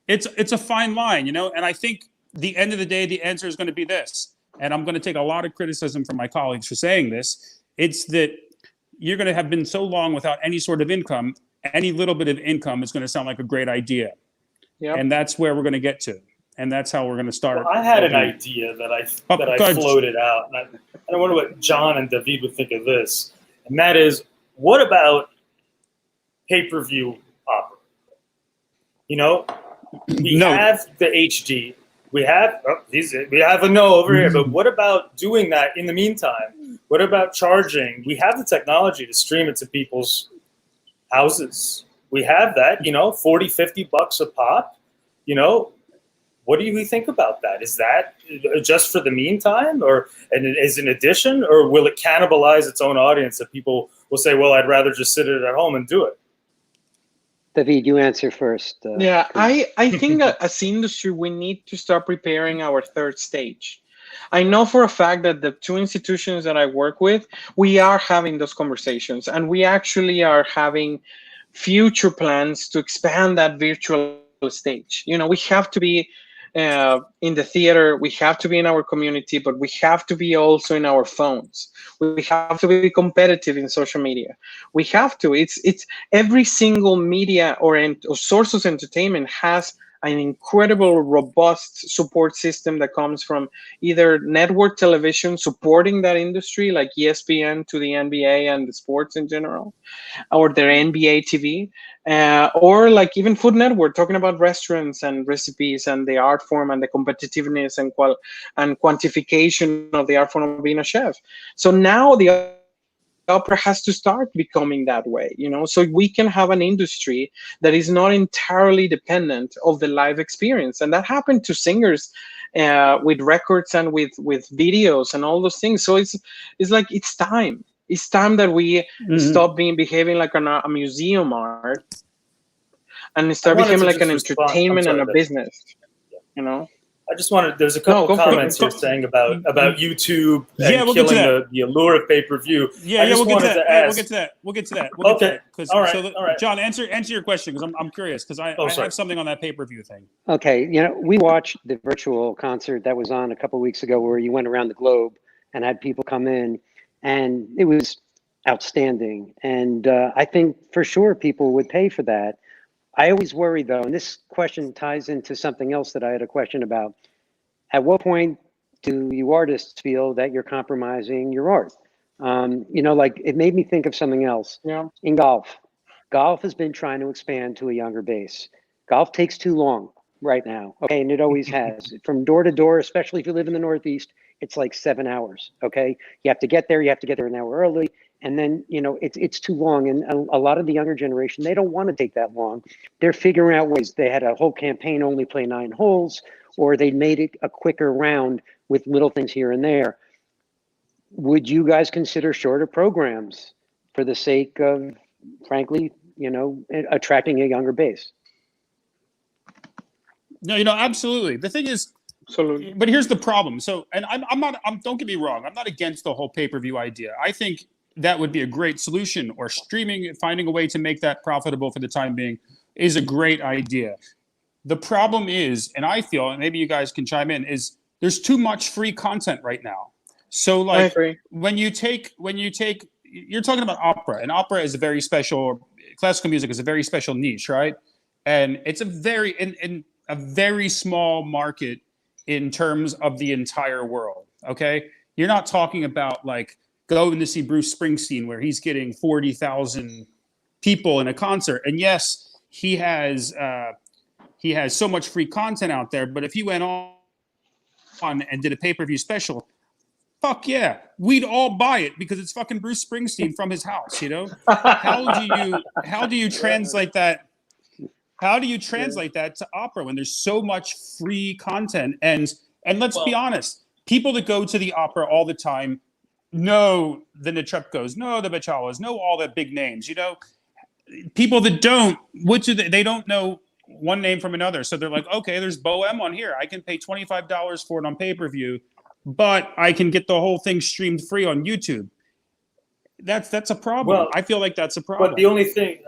it's a fine line, And I think the end of the day, the answer is going to be this. And I'm going to take a lot of criticism from my colleagues for saying this. It's that you're going to have been so long without any sort of income. Any little bit of income is going to sound like a great idea. Yep. And that's where we're going to get to. And that's how we're going to start. Well, I had an idea that I floated out. And I wonder what John and David would think of this. And that is, what about pay-per-view opera? We have the HD. We have a no over here. But what about doing that in the meantime? What about charging? We have the technology to stream it to people's houses. We have that, $40, $50 a pop. What do you think about that? Is that just for the meantime, or as an addition, or will it cannibalize its own audience that people will say, well, I'd rather just sit at home and do it? David, you answer first. I think as industry, we need to start preparing our third stage. I know for a fact that the two institutions that I work with, we are having those conversations, and we actually are having future plans to expand that virtual stage. We have to be in the theater, we have to be in our community, but we have to be also in our phones. We have to be competitive in social media. We have to. It's every single media or source of entertainment has an incredible, robust support system that comes from either network television supporting that industry, like ESPN to the NBA and the sports in general, or their NBA TV, or like even Food Network talking about restaurants and recipes and the art form and the competitiveness and quantification of the art form of being a chef. So now the opera has to start becoming that way, so we can have an industry that is not entirely dependent of the live experience. And that happened to singers with records and with videos and all those things. So it's like it's time that we stop behaving like a museum art and start behaving like an entertainment and a business, I just wanted, there's a couple comments here saying about YouTube and killing the allure of pay-per-view. We'll get to that. We'll get to that. Okay. All right. John, answer your question, because I'm curious, because I have something on that pay-per-view thing. Okay. We watched the virtual concert that was on a couple of weeks ago where you went around the globe and had people come in, and it was outstanding. And I think for sure people would pay for that. I always worry, though, and this question ties into something else that I had a question about. At what point do you artists feel that you're compromising your art? Like it made me think of something else. Yeah. In golf has been trying to expand to a younger base. Golf takes too long right now, okay, and it always has. From door to door, especially if you live in the Northeast, it's like 7 hours, okay? You have to get there an hour early. And then, it's too long. And a lot of the younger generation, they don't want to take that long. They're figuring out ways. They had a whole campaign, only play 9 holes, or they made it a quicker round with little things here and there. Would you guys consider shorter programs for the sake of, frankly, attracting a younger base? No, absolutely. The thing is, absolutely. But here's the problem. So, and I'm not, don't get me wrong, I'm not against the whole pay-per-view idea. I think that would be a great solution, or streaming, finding a way to make that profitable for the time being is a great idea. The problem is, and I feel, and maybe you guys can chime in, is there's too much free content right now. So like when you take, you're talking about opera, and opera is a very special, classical music is a very special niche, right? And it's a very, in a very small market in terms of the entire world, okay? You're not talking about like going to see Bruce Springsteen where he's getting 40,000 people in a concert. And yes, he has so much free content out there, but if he went on and did a pay-per-view special, fuck yeah, we'd all buy it because it's fucking Bruce Springsteen from his house, How do you translate that? How do you translate that to opera when there's so much free content? And let's be honest, people that go to the opera all the time, know the Netrebkos, know the Bachalas, know all the big names. You know, people that don't, they don't know one name from another. So they're like, okay, there's Bohem on here. I can pay $25 for it on pay-per-view, but I can get the whole thing streamed free on YouTube. That's a problem. Well, I feel like that's a problem. But the only thing,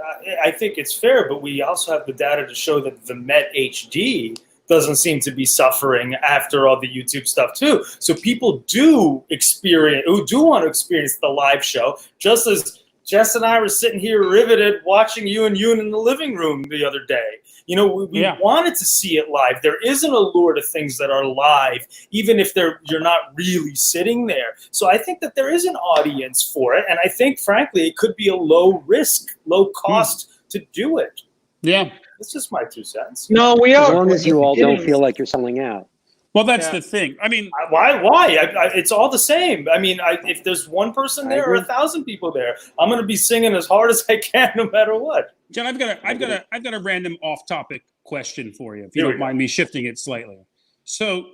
I think it's fair, but we also have the data to show that the Met HD doesn't seem to be suffering after all the YouTube stuff too. So people do want to experience the live show, just as Jess and I were sitting here riveted watching you and Yoon in the living room the other day. You know, we wanted to see it live. There is an allure to things that are live, even if you're not really sitting there. So I think that there is an audience for it. And I think, frankly, it could be a low risk, low cost to do it. Yeah. It's just my 2 cents. No, we are. As long as you all don't feel like you're selling out. Well, that's the thing. I mean, why? It's all the same. I mean, if there's one person there or 1,000 people there, I'm going to be singing as hard as I can, no matter what. John, I've got a random off-topic question for you, if you don't mind me shifting it slightly. So,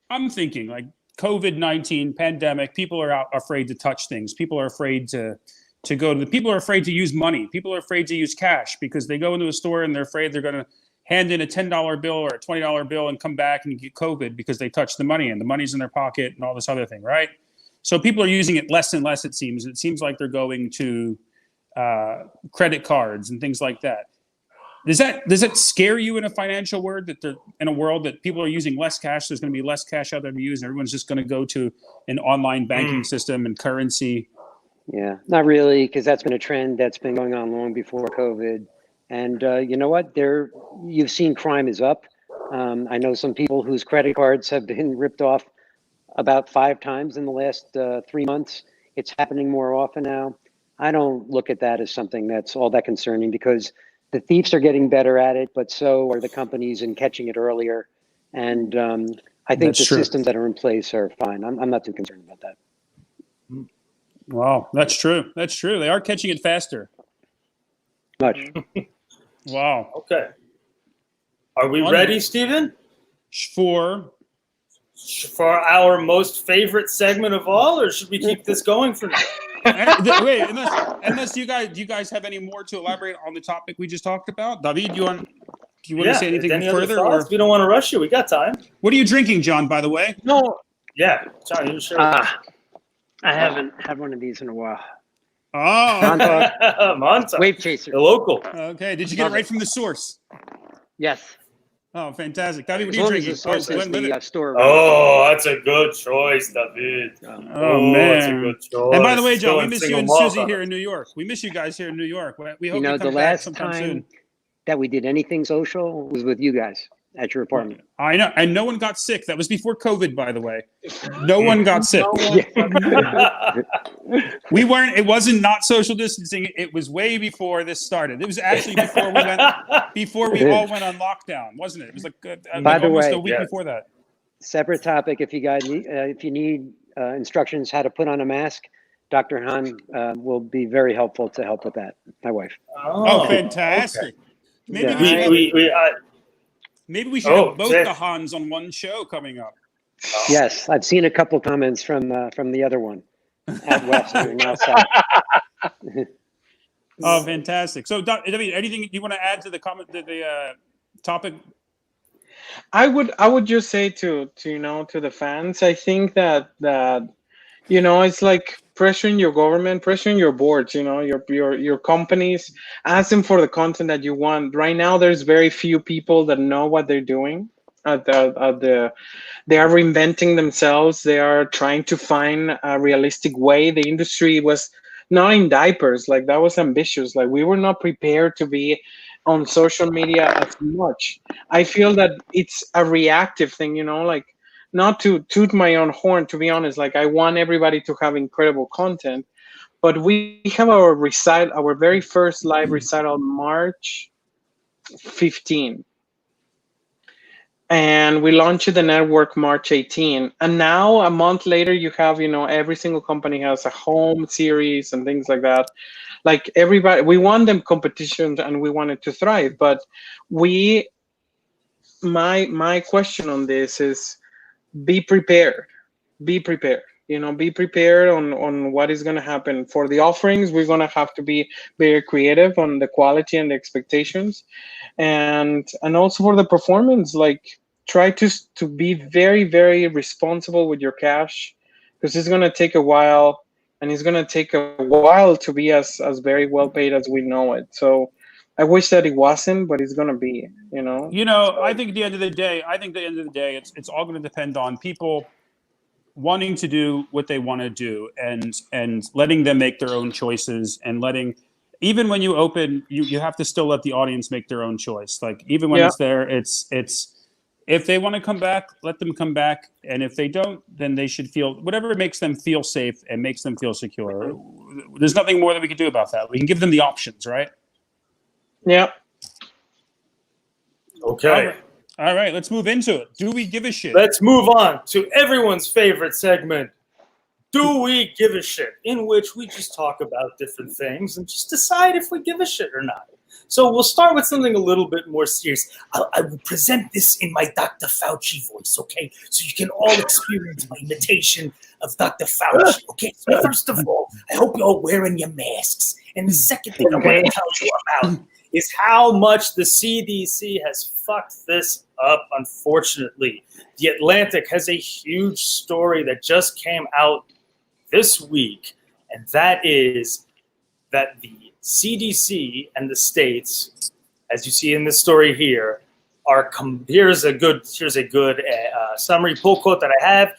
I'm thinking like COVID-19 pandemic. People are afraid to touch things. People are afraid to go. People are afraid to use money. People are afraid to use cash because they go into a store and they're afraid they're going to hand in a $10 bill or a $20 bill and come back and get COVID because they touched the money and the money's in their pocket and all this other thing, right? So people are using it less and less, it seems. It seems like they're going to credit cards and things like that. Does that scare you in a financial world that in a world that people are using less cash, there's going to be less cash out there to use and everyone's just going to go to an online banking system and currency? Yeah, not really, because that's been a trend that's been going on long before COVID. And you know what? You've seen crime is up. I know some people whose credit cards have been ripped off about 5 times in the last 3 months. It's happening more often now. I don't look at that as something that's all that concerning because the thieves are getting better at it, but so are the companies in catching it earlier. And I think the systems that are in place are fine. I'm not too concerned about that. Wow, that's true. That's true. They are catching it faster. Much. Wow. Okay. Are we ready, Stephen? For our most favorite segment of all, or should we keep this going for now? Wait, unless you guys have any more to elaborate on the topic we just talked about? David, do you want to say anything further? Or we don't want to rush you. We got time. What are you drinking, John, by the way? No. Yeah, John, you sure? I haven't had one of these in a while. Oh, Montauk. Wave Chaser. The local. Okay. Did you get it right from the source? Yes. Oh, fantastic. David, what As are you long as drinking? the source is the store. Oh, that's a good choice, David. Oh, man. That's a good choice. And by the way, John, we miss you and Susie here in New York. We miss you guys here in New York. We hope you come the back last sometime time soon. that we did anything social was with you guys at your apartment. I know. And no one got sick. That was before COVID, by the way. No one got sick. It wasn't not social distancing. It was way before this started. It was actually before we all went on lockdown, wasn't it? It was like By the almost way, a week before that. Separate topic. If you need instructions how to put on a mask, Dr. Han will be very helpful to help with that. My wife. Oh, fantastic! Okay. Maybe we should have both the Hans on one show coming up. Yes, I've seen a couple comments from the other one at Western now South. Oh, fantastic! So, David, anything you want to add to the topic? I would just say to the fans, I think that it's like pressuring your government, pressuring your boards, your companies, ask them for the content that you want. Right now, there's very few people that know what they're doing. They are reinventing themselves. They are trying to find a realistic way. The industry was not in diapers. Like, that was ambitious. Like, we were not prepared to be on social media as much. I feel that it's a reactive thing, like, not to toot my own horn, to be honest. Like, I want everybody to have incredible content, but we have our very first live recital March 15. And we launched the network March 18. And now a month later, you have, every single company has a home series and things like that. Like, everybody, we want them competitions and we want it to thrive. But my question on this is, be prepared. Be prepared. Be prepared on what is going to happen. For the offerings, we're going to have to be very creative on the quality and the expectations, and also for the performance, like try to be very, very responsible with your cash, because it's going to take a while, and it's going to take a while to be as very well paid as we know it. So I wish that it wasn't, but it's going to be, I think at the end of the day, it's all going to depend on people wanting to do what they want to do, and letting them make their own choices, and even when you open, you have to still let the audience make their own choice. Like, even when it's there, it's if they want to come back, let them come back. And if they don't, then they should feel whatever makes them feel safe and makes them feel secure. There's nothing more that we can do about that. We can give them the options, right? Yeah. Okay. All right, let's move into it. Do we give a shit? Let's move on to everyone's favorite segment, Do We Give a Shit, in which we just talk about different things and just decide if we give a shit or not. So we'll start with something a little bit more serious. I will present this in my Dr. Fauci voice, okay? So you can all experience my imitation of Dr. Fauci, okay? So first of all, I hope you're all wearing your masks. And the second thing I want to tell you about is how much the CDC has fucked this up, unfortunately. The Atlantic has a huge story that just came out this week, and that is that the CDC and the states, as you see in this story here, here's a good summary pull quote that I have.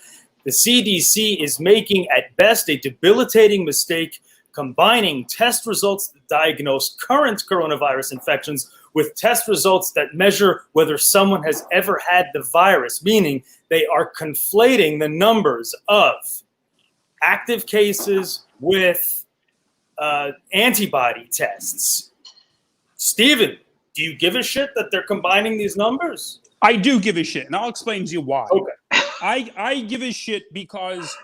The CDC is making at best a debilitating mistake, combining test results that diagnose current coronavirus infections with test results that measure whether someone has ever had the virus, meaning they are conflating the numbers of active cases with antibody tests. Steven, do you give a shit that they're combining these numbers? I do give a shit, and I'll explain to you why. Okay. I give a shit because,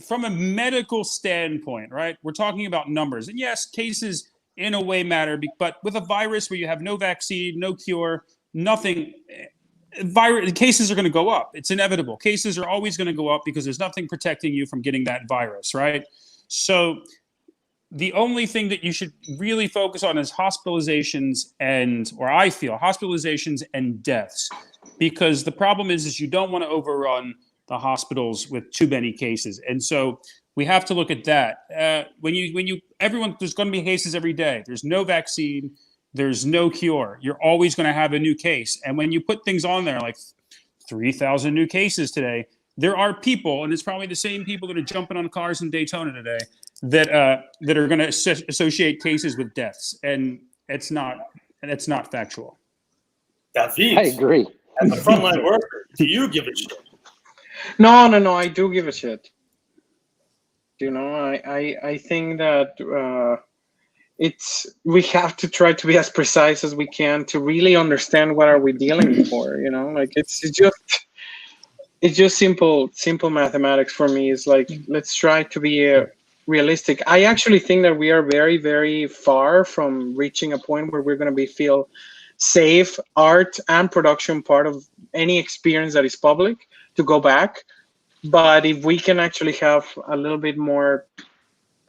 from a medical standpoint, right, we're talking about numbers. And yes, cases in a way matter, but with a virus where you have no vaccine, no cure, nothing, cases are going to go up. It's inevitable. Cases are always going to go up because there's nothing protecting you from getting that virus, right? So the only thing that you should really focus on is hospitalizations and deaths, because the problem is you don't want to overrun the hospitals with too many cases. And so we have to look at that. There's going to be cases every day. There's no vaccine. There's no cure. You're always going to have a new case. And when you put things on there, like 3,000 new cases today, there are people, and it's probably the same people that are jumping on cars in Daytona today, that are going to associate cases with deaths. And it's not factual. David, I agree. as a frontline worker, do you give a shit? No, I do give a shit. I think that we have to try to be as precise as we can to really understand what are we dealing for. Like it's just simple mathematics for me. It's like, let's try to be realistic. I actually think that we are very, very far from reaching a point where we're going to feel safe, art and production part of any experience that is public to go back. But if we can actually have a little bit more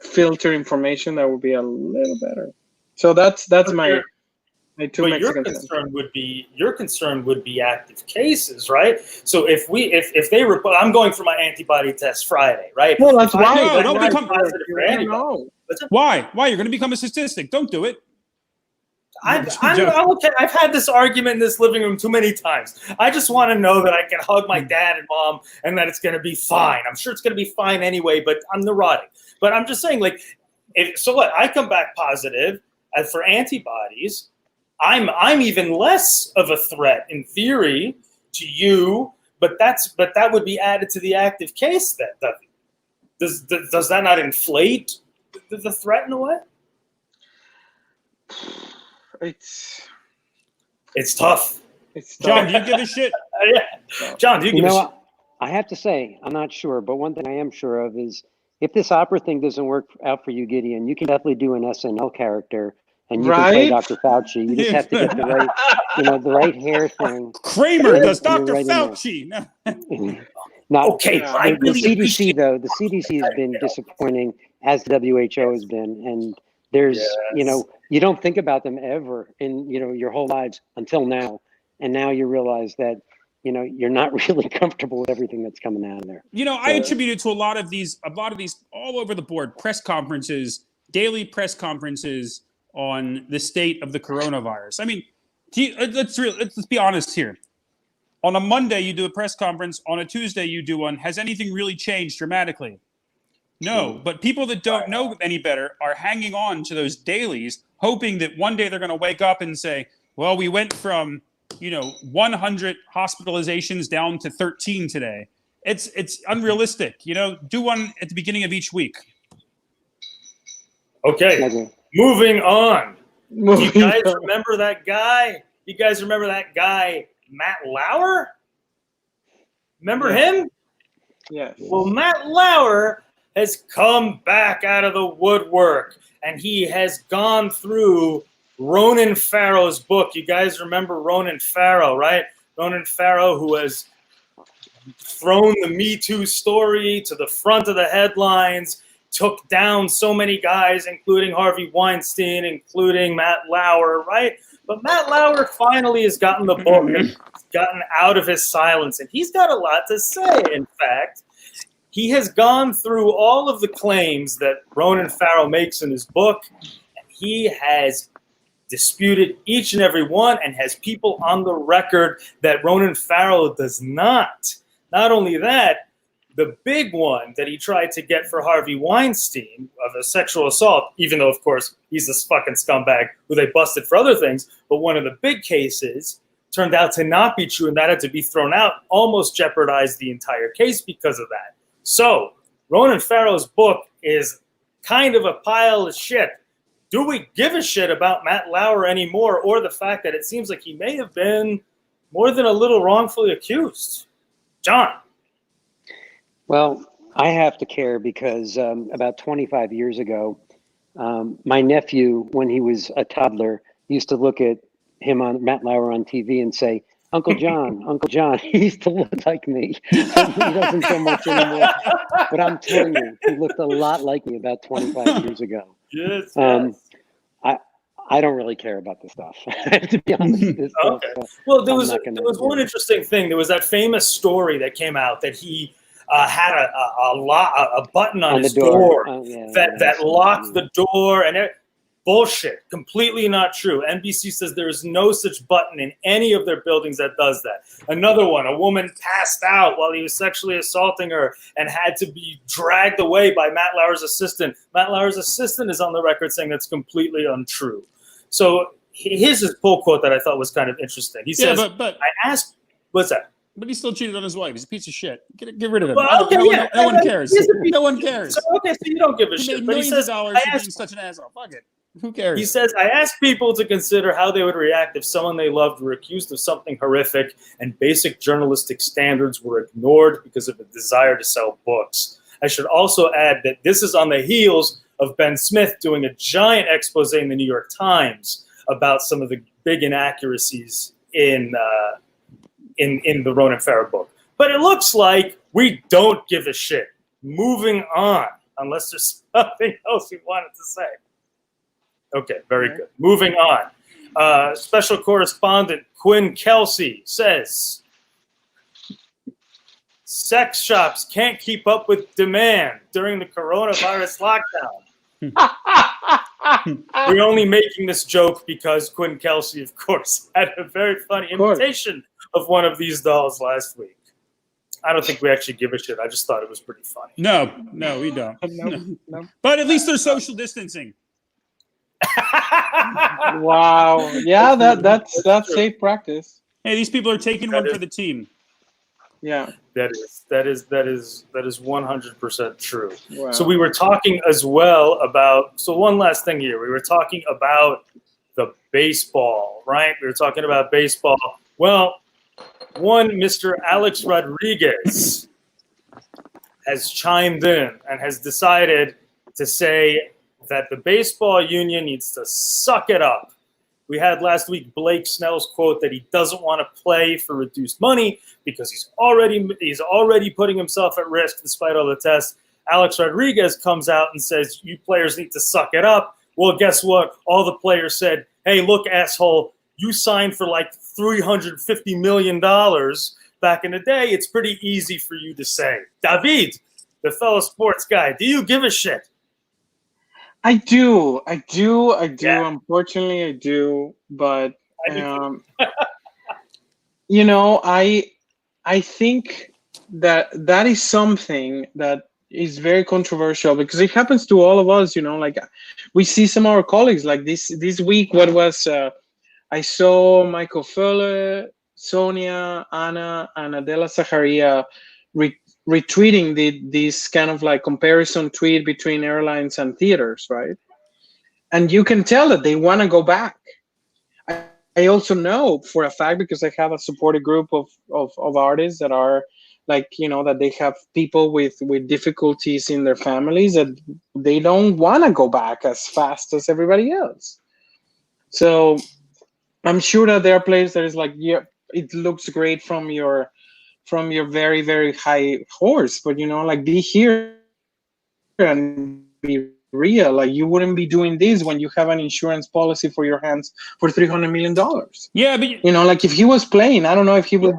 filter information, that would be a little better. So that's my two Mexican things. Your concern would be active cases, right? So if they report, I'm going for my antibody test Friday, right? Well, that's why. Don't become positive for antibody. No. Why? You're going to become a statistic. Don't do it. I'm okay. I've had this argument in this living room too many times. I just want to know that I can hug my dad and mom and that it's going to be fine. I'm sure it's going to be fine anyway, but I'm neurotic. But I'm just saying, like, what? I come back positive for antibodies. I'm even less of a threat in theory to you, but that would be added to the active case. Does that not inflate the threat in a way? It's tough. John, do you give a shit? Yeah. John, do you give a shit? I have to say, I'm not sure, but one thing I am sure of is if this opera thing doesn't work out for you, Gideon, you can definitely do an SNL character and you can play Dr. Fauci. You just have to get the right, the right hair thing. Kramer does Dr. Fauci. Not Okay, Yeah. I the really CDC appreciate though. The CDC has been disappointing, as the WHO has been, and there's Yes. you don't think about them ever in your whole lives until now, and now you realize that you're not really comfortable with everything that's coming out of there. I attribute it to a lot of these all over the board press conferences, daily press conferences on the state of the coronavirus. I mean, let's be honest here. On a Monday, you do a press conference. On a Tuesday, you do one. Has anything really changed dramatically? No. But people that don't know any better are hanging on to those dailies, hoping that one day they're going to wake up and say, well, we went from 100 hospitalizations down to 13 today. It's unrealistic. Do one at the beginning of each week. Okay, moving on. Do you guys on. remember that guy? You guys remember that guy, Matt Lauer? Remember him? Yes. Well, Matt Lauer has come back out of the woodwork, and he has gone through Ronan Farrow's book. You guys remember Ronan Farrow, right? Ronan Farrow, who has thrown the Me Too story to the front of the headlines, took down so many guys, including Harvey Weinstein, including Matt Lauer, right? But Matt Lauer finally has gotten the book and gotten out of his silence, and he's got a lot to say, in fact. He has gone through all of the claims that Ronan Farrow makes in his book, and he has disputed each and every one and has people on the record that Ronan Farrow does not. Not only that, the big one that he tried to get for Harvey Weinstein of a sexual assault, even though, of course, he's this fucking scumbag who they busted for other things, but one of the big cases turned out to not be true, and that had to be thrown out, almost jeopardized the entire case because of that. So, Ronan Farrow's book is kind of a pile of shit. Do we give a shit about Matt Lauer anymore, or the fact that it seems like he may have been more than a little wrongfully accused? John? Well, I have to care because about 25 years ago, my nephew, when he was a toddler, used to look at Matt Lauer on TV and say, Uncle John, Uncle John. He used to look like me. He doesn't so much anymore. But I'm telling you, he looked a lot like me about 25 years ago. Yes, I don't really care about this stuff. To be honest, this stuff, well, there was one interesting thing. There was that famous story that came out that he had a button on his door that locked the door, and bullshit, completely not true. NBC says there is no such button in any of their buildings that does that. Another one, a woman passed out while he was sexually assaulting her and had to be dragged away by Matt Lauer's assistant. Matt Lauer's assistant is on the record saying that's completely untrue. So here's his pull quote that I thought was kind of interesting. He says, but I asked, what's that? But he still cheated on his wife. He's a piece of shit. Get rid of him. Well, okay, no one cares. No one cares. So you don't give a He shit. made But he millions says, of dollars for being such an asshole. Fuck it. Who cares? He says, I asked people to consider how they would react if someone they loved were accused of something horrific and basic journalistic standards were ignored because of a desire to sell books. I should also add that this is on the heels of Ben Smith doing a giant expose in the New York Times about some of the big inaccuracies in the Ronan Farrow book. But it looks like we don't give a shit. Moving on, unless there's something else you wanted to say. Okay, very good. Moving on. Special correspondent Quinn Kelsey says, sex shops can't keep up with demand during the coronavirus lockdown. We're only making this joke because Quinn Kelsey, of course, had a very funny imitation of one of these dolls last week. I don't think we actually give a shit. I just thought it was pretty funny. No, we don't. No. But at least they're social distancing. Wow. Yeah, that's safe practice. Hey, these people are taking one for the team. Yeah. That is 100% true. Wow. So we were talking as well about, so one last thing here. We were talking about the baseball, right? We were talking about baseball. Well, one Mr. Alex Rodriguez has chimed in and has decided to say that the baseball union needs to suck it up We had last week Blake Snell's quote that he doesn't want to play for reduced money because he's already putting himself at risk despite all the tests. Alex Rodriguez comes out and says, you players need to suck it up. Well, guess what? All the players said, hey, look, asshole, you signed for like $350 million back in the day. It's pretty easy for you to say. David, the fellow sports guy, do you give a shit? I do. Yeah. Unfortunately, I do. But I think that is something that is very controversial because it happens to all of us. Like we see some of our colleagues like this week. What was I saw Michael Fuller, Sonia, Anna, and Adela Zaharia retweeting this kind of like comparison tweet between airlines and theaters, right? And you can tell that they want to go back. I also know for a fact because I have a supported group of artists that are like, that they have people with difficulties in their families that they don't want to go back as fast as everybody else. So I'm sure that there are players that is like, yeah, it looks great from your very, very high horse, but like be here and be real. Like you wouldn't be doing this when you have an insurance policy for your hands for $300 million. Yeah, but like if he was playing, I don't know if he would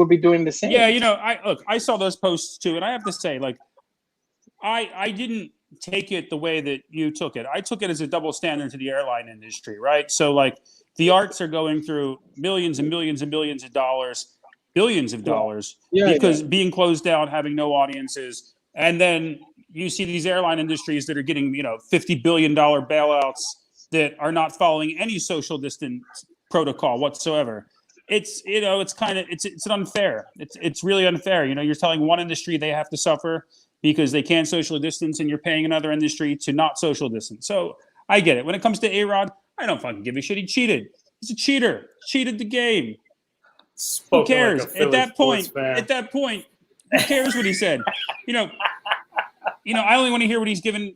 be doing the same. Yeah, I saw those posts too, and I have to say, like, I didn't take it the way that you took it. I took it as a double standard to the airline industry, right? So like the arts are going through millions and millions and millions of dollars, billions of dollars, because being closed down, having no audiences, and then you see these airline industries that are getting $50 billion bailouts that are not following any social distance protocol whatsoever. It's it's unfair. It's really unfair. You're telling one industry they have to suffer because they can't social distance, and you're paying another industry to not social distance. So I get it. When it comes to A-Rod, I don't fucking give a shit. He cheated. He's a cheater. Cheated the game. Who cares? Like At that point, who cares what he said? I only want to hear what he's given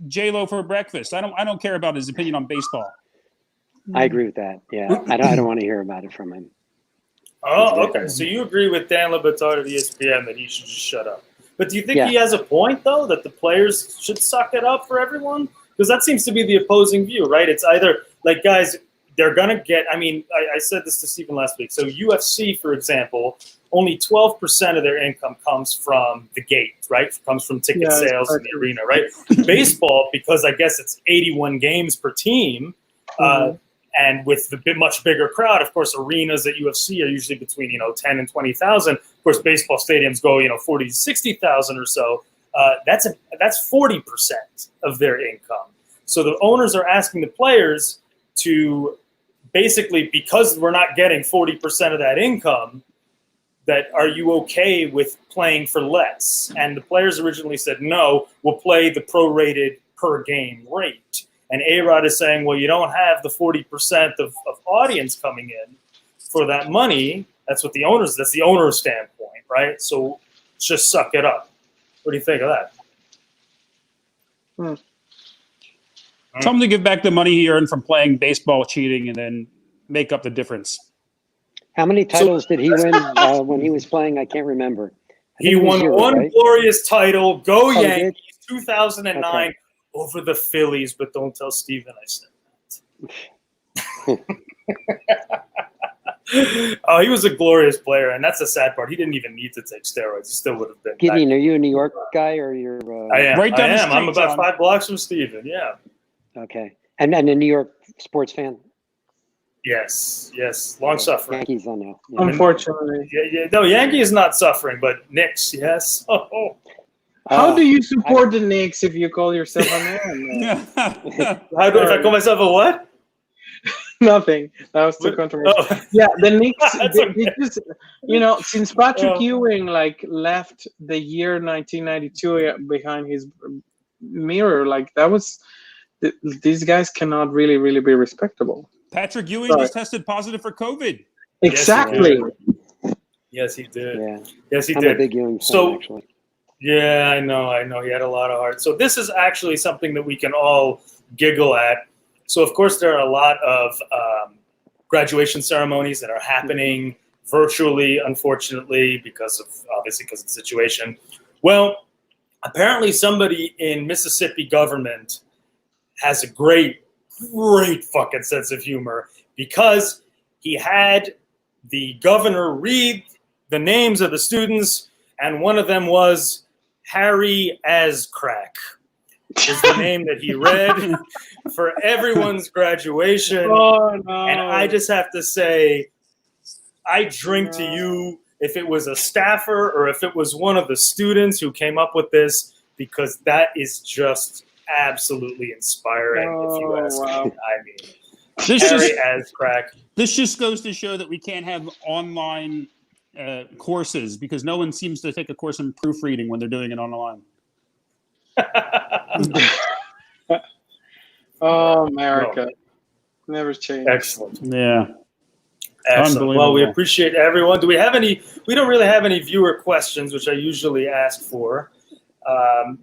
J-Lo for breakfast. I don't care about his opinion on baseball. I agree with that. Yeah, I don't want to hear about it from him. Oh, okay. So you agree with Dan Le Batard of ESPN that he should just shut up. But do you think he has a point, though, that the players should suck it up for everyone? Because that seems to be the opposing view, right? It's either, like, guys, they're going to get – I mean, I said this to Stephen last week. So UFC, for example, only 12% of their income comes from the gate, right? It comes from ticket sales in the arena, right? Baseball, because I guess it's 81 games per team, and with the much bigger crowd, of course, arenas at UFC are usually between 10 and 20,000. Of course, baseball stadiums go 40 to 60,000 or so. That's 40% of their income. So the owners are asking the players to basically, because we're not getting 40% of that income, that are you okay with playing for less? And the players originally said no, we'll play the prorated per game rate. And A-Rod is saying, well, you don't have the 40% of audience coming in for that money. That's the owner's standpoint, right? So just suck it up. What do you think of that? Tell him to give back the money he earned from playing baseball, cheating, and then make up the difference. How many titles did he win when he was playing? I can't remember. He won one glorious title. Go Yankees, 2009. Okay. Over the Phillies, but don't tell Steven I said that. Oh, he was a glorious player, and that's the sad part. He didn't even need to take steroids. He still would have been. Gideon, are you a New York guy or you're? I am. Right down the street, I'm about John. 5 blocks from Steven. Yeah. Okay, and a New York sports fan. Yes. Long suffering. Yankees, I know. Yeah. Unfortunately. Yeah. No, Yankee is not suffering, but Knicks, yes. Oh. How do you support the Knicks if you call yourself a man? How do if I call myself a what? Nothing. That was too controversial. Oh. Yeah, the Knicks. Okay. They just, since Patrick Ewing left the year 1992 behind his mirror, that was. These guys cannot really be respectable. Patrick Ewing just tested positive for COVID. Exactly. Yes, he did. Yeah. Yes, he I'm did. a big Ewing fan, actually. Yeah, I know. He had a lot of heart. So this is actually something that we can all giggle at. So of course there are a lot of graduation ceremonies that are happening virtually, unfortunately, because of the situation. Well, apparently somebody in Mississippi government has a great fucking sense of humor, because he had the governor read the names of the students, and one of them was Harry Ascrack. Is the name that he read for everyone's graduation. Oh, no. And I just have to say, I drink to you if it was a staffer or if it was one of the students who came up with this, because that is just absolutely inspiring, if you ask me. I mean, Harry Ascrack. This just goes to show that we can't have online courses, because no one seems to take a course in proofreading when they're doing it online. Oh, America. Never change. Excellent. Yeah. Excellent. Well, we appreciate everyone. Do we have any? We don't really have any viewer questions, which I usually ask for.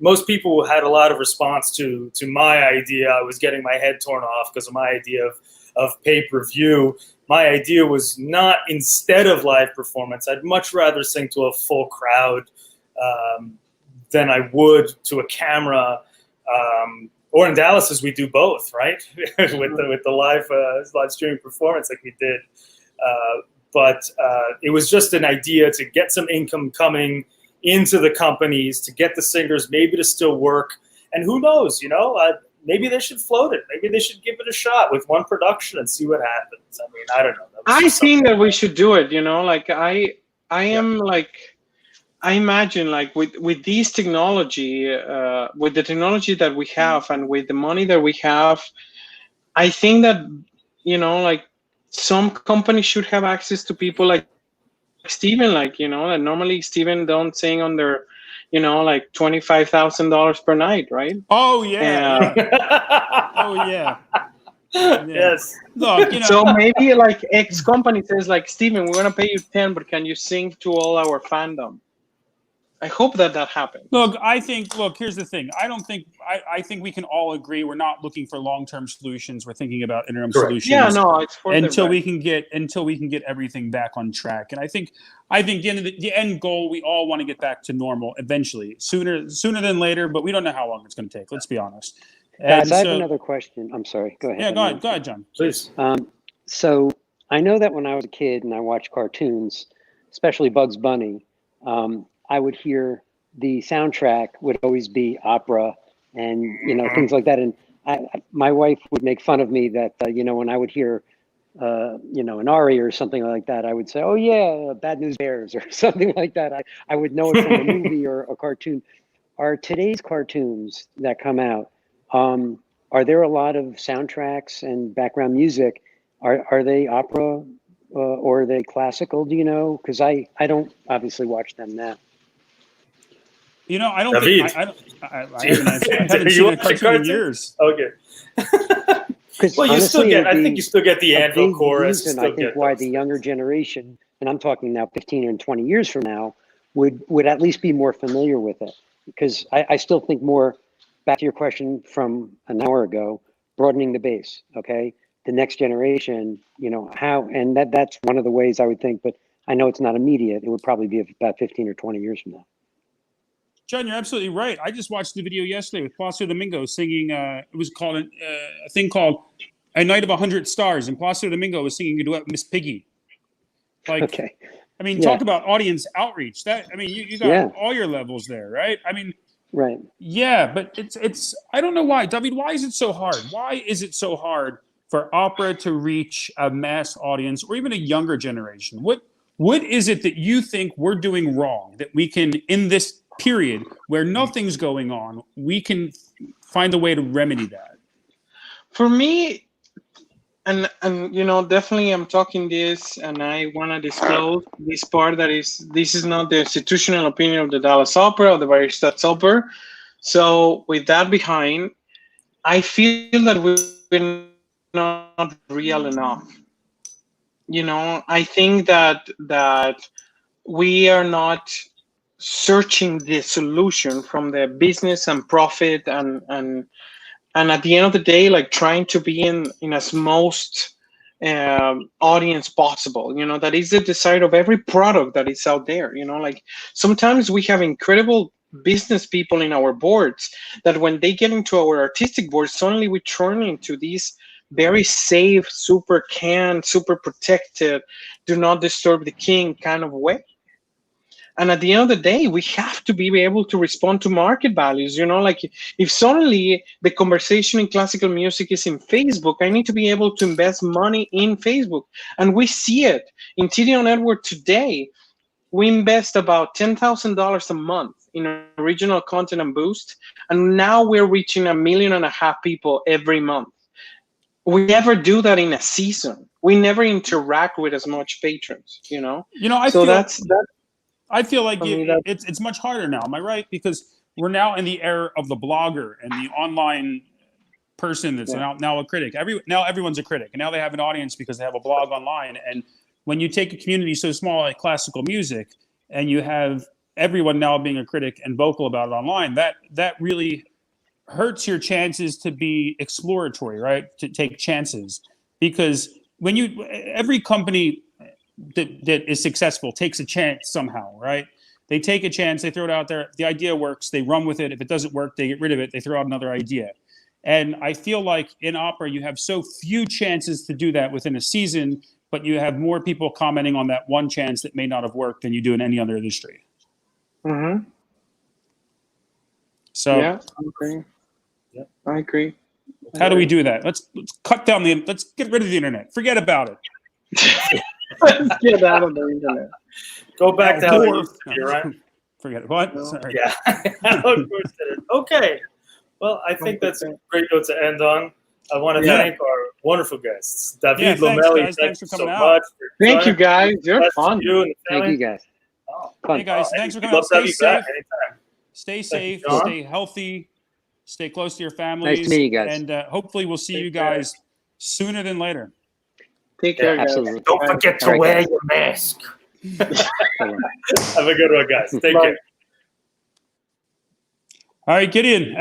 Most people had a lot of response to my idea. I was getting my head torn off because of my idea of pay-per-view. My idea was not instead of live performance. I'd much rather sing to a full crowd than I would to a camera. Or in Dallas, as we do both, right? with the live streaming performance like we did. But it was just an idea to get some income coming into the companies, to get the singers maybe to still work. And who knows, maybe they should float it. Maybe they should give it a shot with one production and see what happens. I mean, I don't know. I think that we should do it, like I imagine, like with this technology, with the technology that we have and with the money that we have, I think that, like some companies should have access to people like Steven, and normally Steven don't sing under, like $25,000 per night, right? Oh yeah. Oh yeah. Yes. Look, So maybe like X company says, like, Steven, we're gonna pay you 10, but can you sing to all our fandom? I hope that happens. Look, here's the thing. I think we can all agree we're not looking for long-term solutions. We're thinking about interim solutions. Yeah, no, it's for until we can get everything back on track. And I think the end goal, we all want to get back to normal eventually, sooner than later, but we don't know how long it's going to take. Let's be honest. Guys, I have another question. I'm sorry. Go ahead. Yeah, go ahead, John. Please. So I know that when I was a kid and I watched cartoons, especially Bugs Bunny, I would hear the soundtrack would always be opera and, things like that. And my wife would make fun of me that, when I would hear, an aria or something like that, I would say, oh, yeah, Bad News Bears or something like that. I would know it from a movie or a cartoon. Are today's cartoons that come out, are there a lot of soundtracks and background music? Are they opera or are they classical? Do you know? Because I don't obviously watch them now. I don't think I haven't seen a cartoon in years. Okay. Well, you still get. I think you still get the Anvil chorus. And I think why the younger generation, and I'm talking now 15 and 20 years from now, would at least be more familiar with it. Because I still think more. Back to your question from an hour ago, broadening the base. Okay, the next generation. How, and that's one of the ways I would think. But I know it's not immediate. It would probably be about 15 or 20 years from now. John, you're absolutely right. I just watched the video yesterday with Placido Domingo singing. It was called a thing called "A Night of 100 Stars," and Placido Domingo was singing a duet with Miss Piggy. Like, okay. I mean, talk about audience outreach. You got all your levels there, right? I mean, right. Yeah, but it's. I don't know why, David. Why is it so hard? Why is it so hard for opera to reach a mass audience or even a younger generation? What is it that you think we're doing wrong that we can, in this period where nothing's going on, we can find a way to remedy that? For me, and definitely I'm talking this, and I want to disclose this part, this is not the institutional opinion of the Dallas Opera or the Barista's Opera. So with that behind, I feel that we're not real enough. I think that we are not searching the solution from the business and profit and and at the end of the day, like trying to be in as most audience possible. That is the desire of every product that is out there. Like sometimes we have incredible business people in our boards that when they get into our artistic boards, suddenly we turn into these very safe, super canned, super protected, do not disturb the king kind of way. And at the end of the day, we have to be able to respond to market values. Like if suddenly the conversation in classical music is in Facebook, I need to be able to invest money in Facebook. And we see it in TDO Network today. We invest about $10,000 a month in original content and boost. And now we're reaching 1.5 million people every month. We never do that in a season. We never interact with as much patrons, I feel like I mean, it's much harder now. Am I right? Because we're now in the era of the blogger and the online person that's now a critic. Now everyone's a critic, and now they have an audience because they have a blog online. And when you take a community so small like classical music, and you have everyone now being a critic and vocal about it online, that really hurts your chances to be exploratory, right? To take chances, because when every company that is successful takes a chance somehow, right? They take a chance, they throw it out there. The idea works, they run with it. If it doesn't work, they get rid of it. They throw out another idea. And I feel like in opera, you have so few chances to do that within a season, but you have more people commenting on that one chance that may not have worked than you do in any other industry. Mm-hmm. So yeah, I agree. How do we do that? Let's cut down let's get rid of the internet. Forget about it. Let's get out of the internet. Go back to how it used to be, right? Forget it. What? No. Sorry. Yeah. Okay. Well, I think that's a great note to end on. I want to thank our wonderful guests. David Lomelli, thanks for coming so out. much. Thank you, guys. You're fun. Thank you, guys. Oh. Hey, guys. Thanks for coming out. Stay safe. Stay safe. Stay healthy. Stay close to your families. Nice to meet you guys. And hopefully we'll see you guys sooner than later. Take care, guys. Absolutely. Don't forget to wear your mask. Have a good one, guys. Take care. All right, Gideon.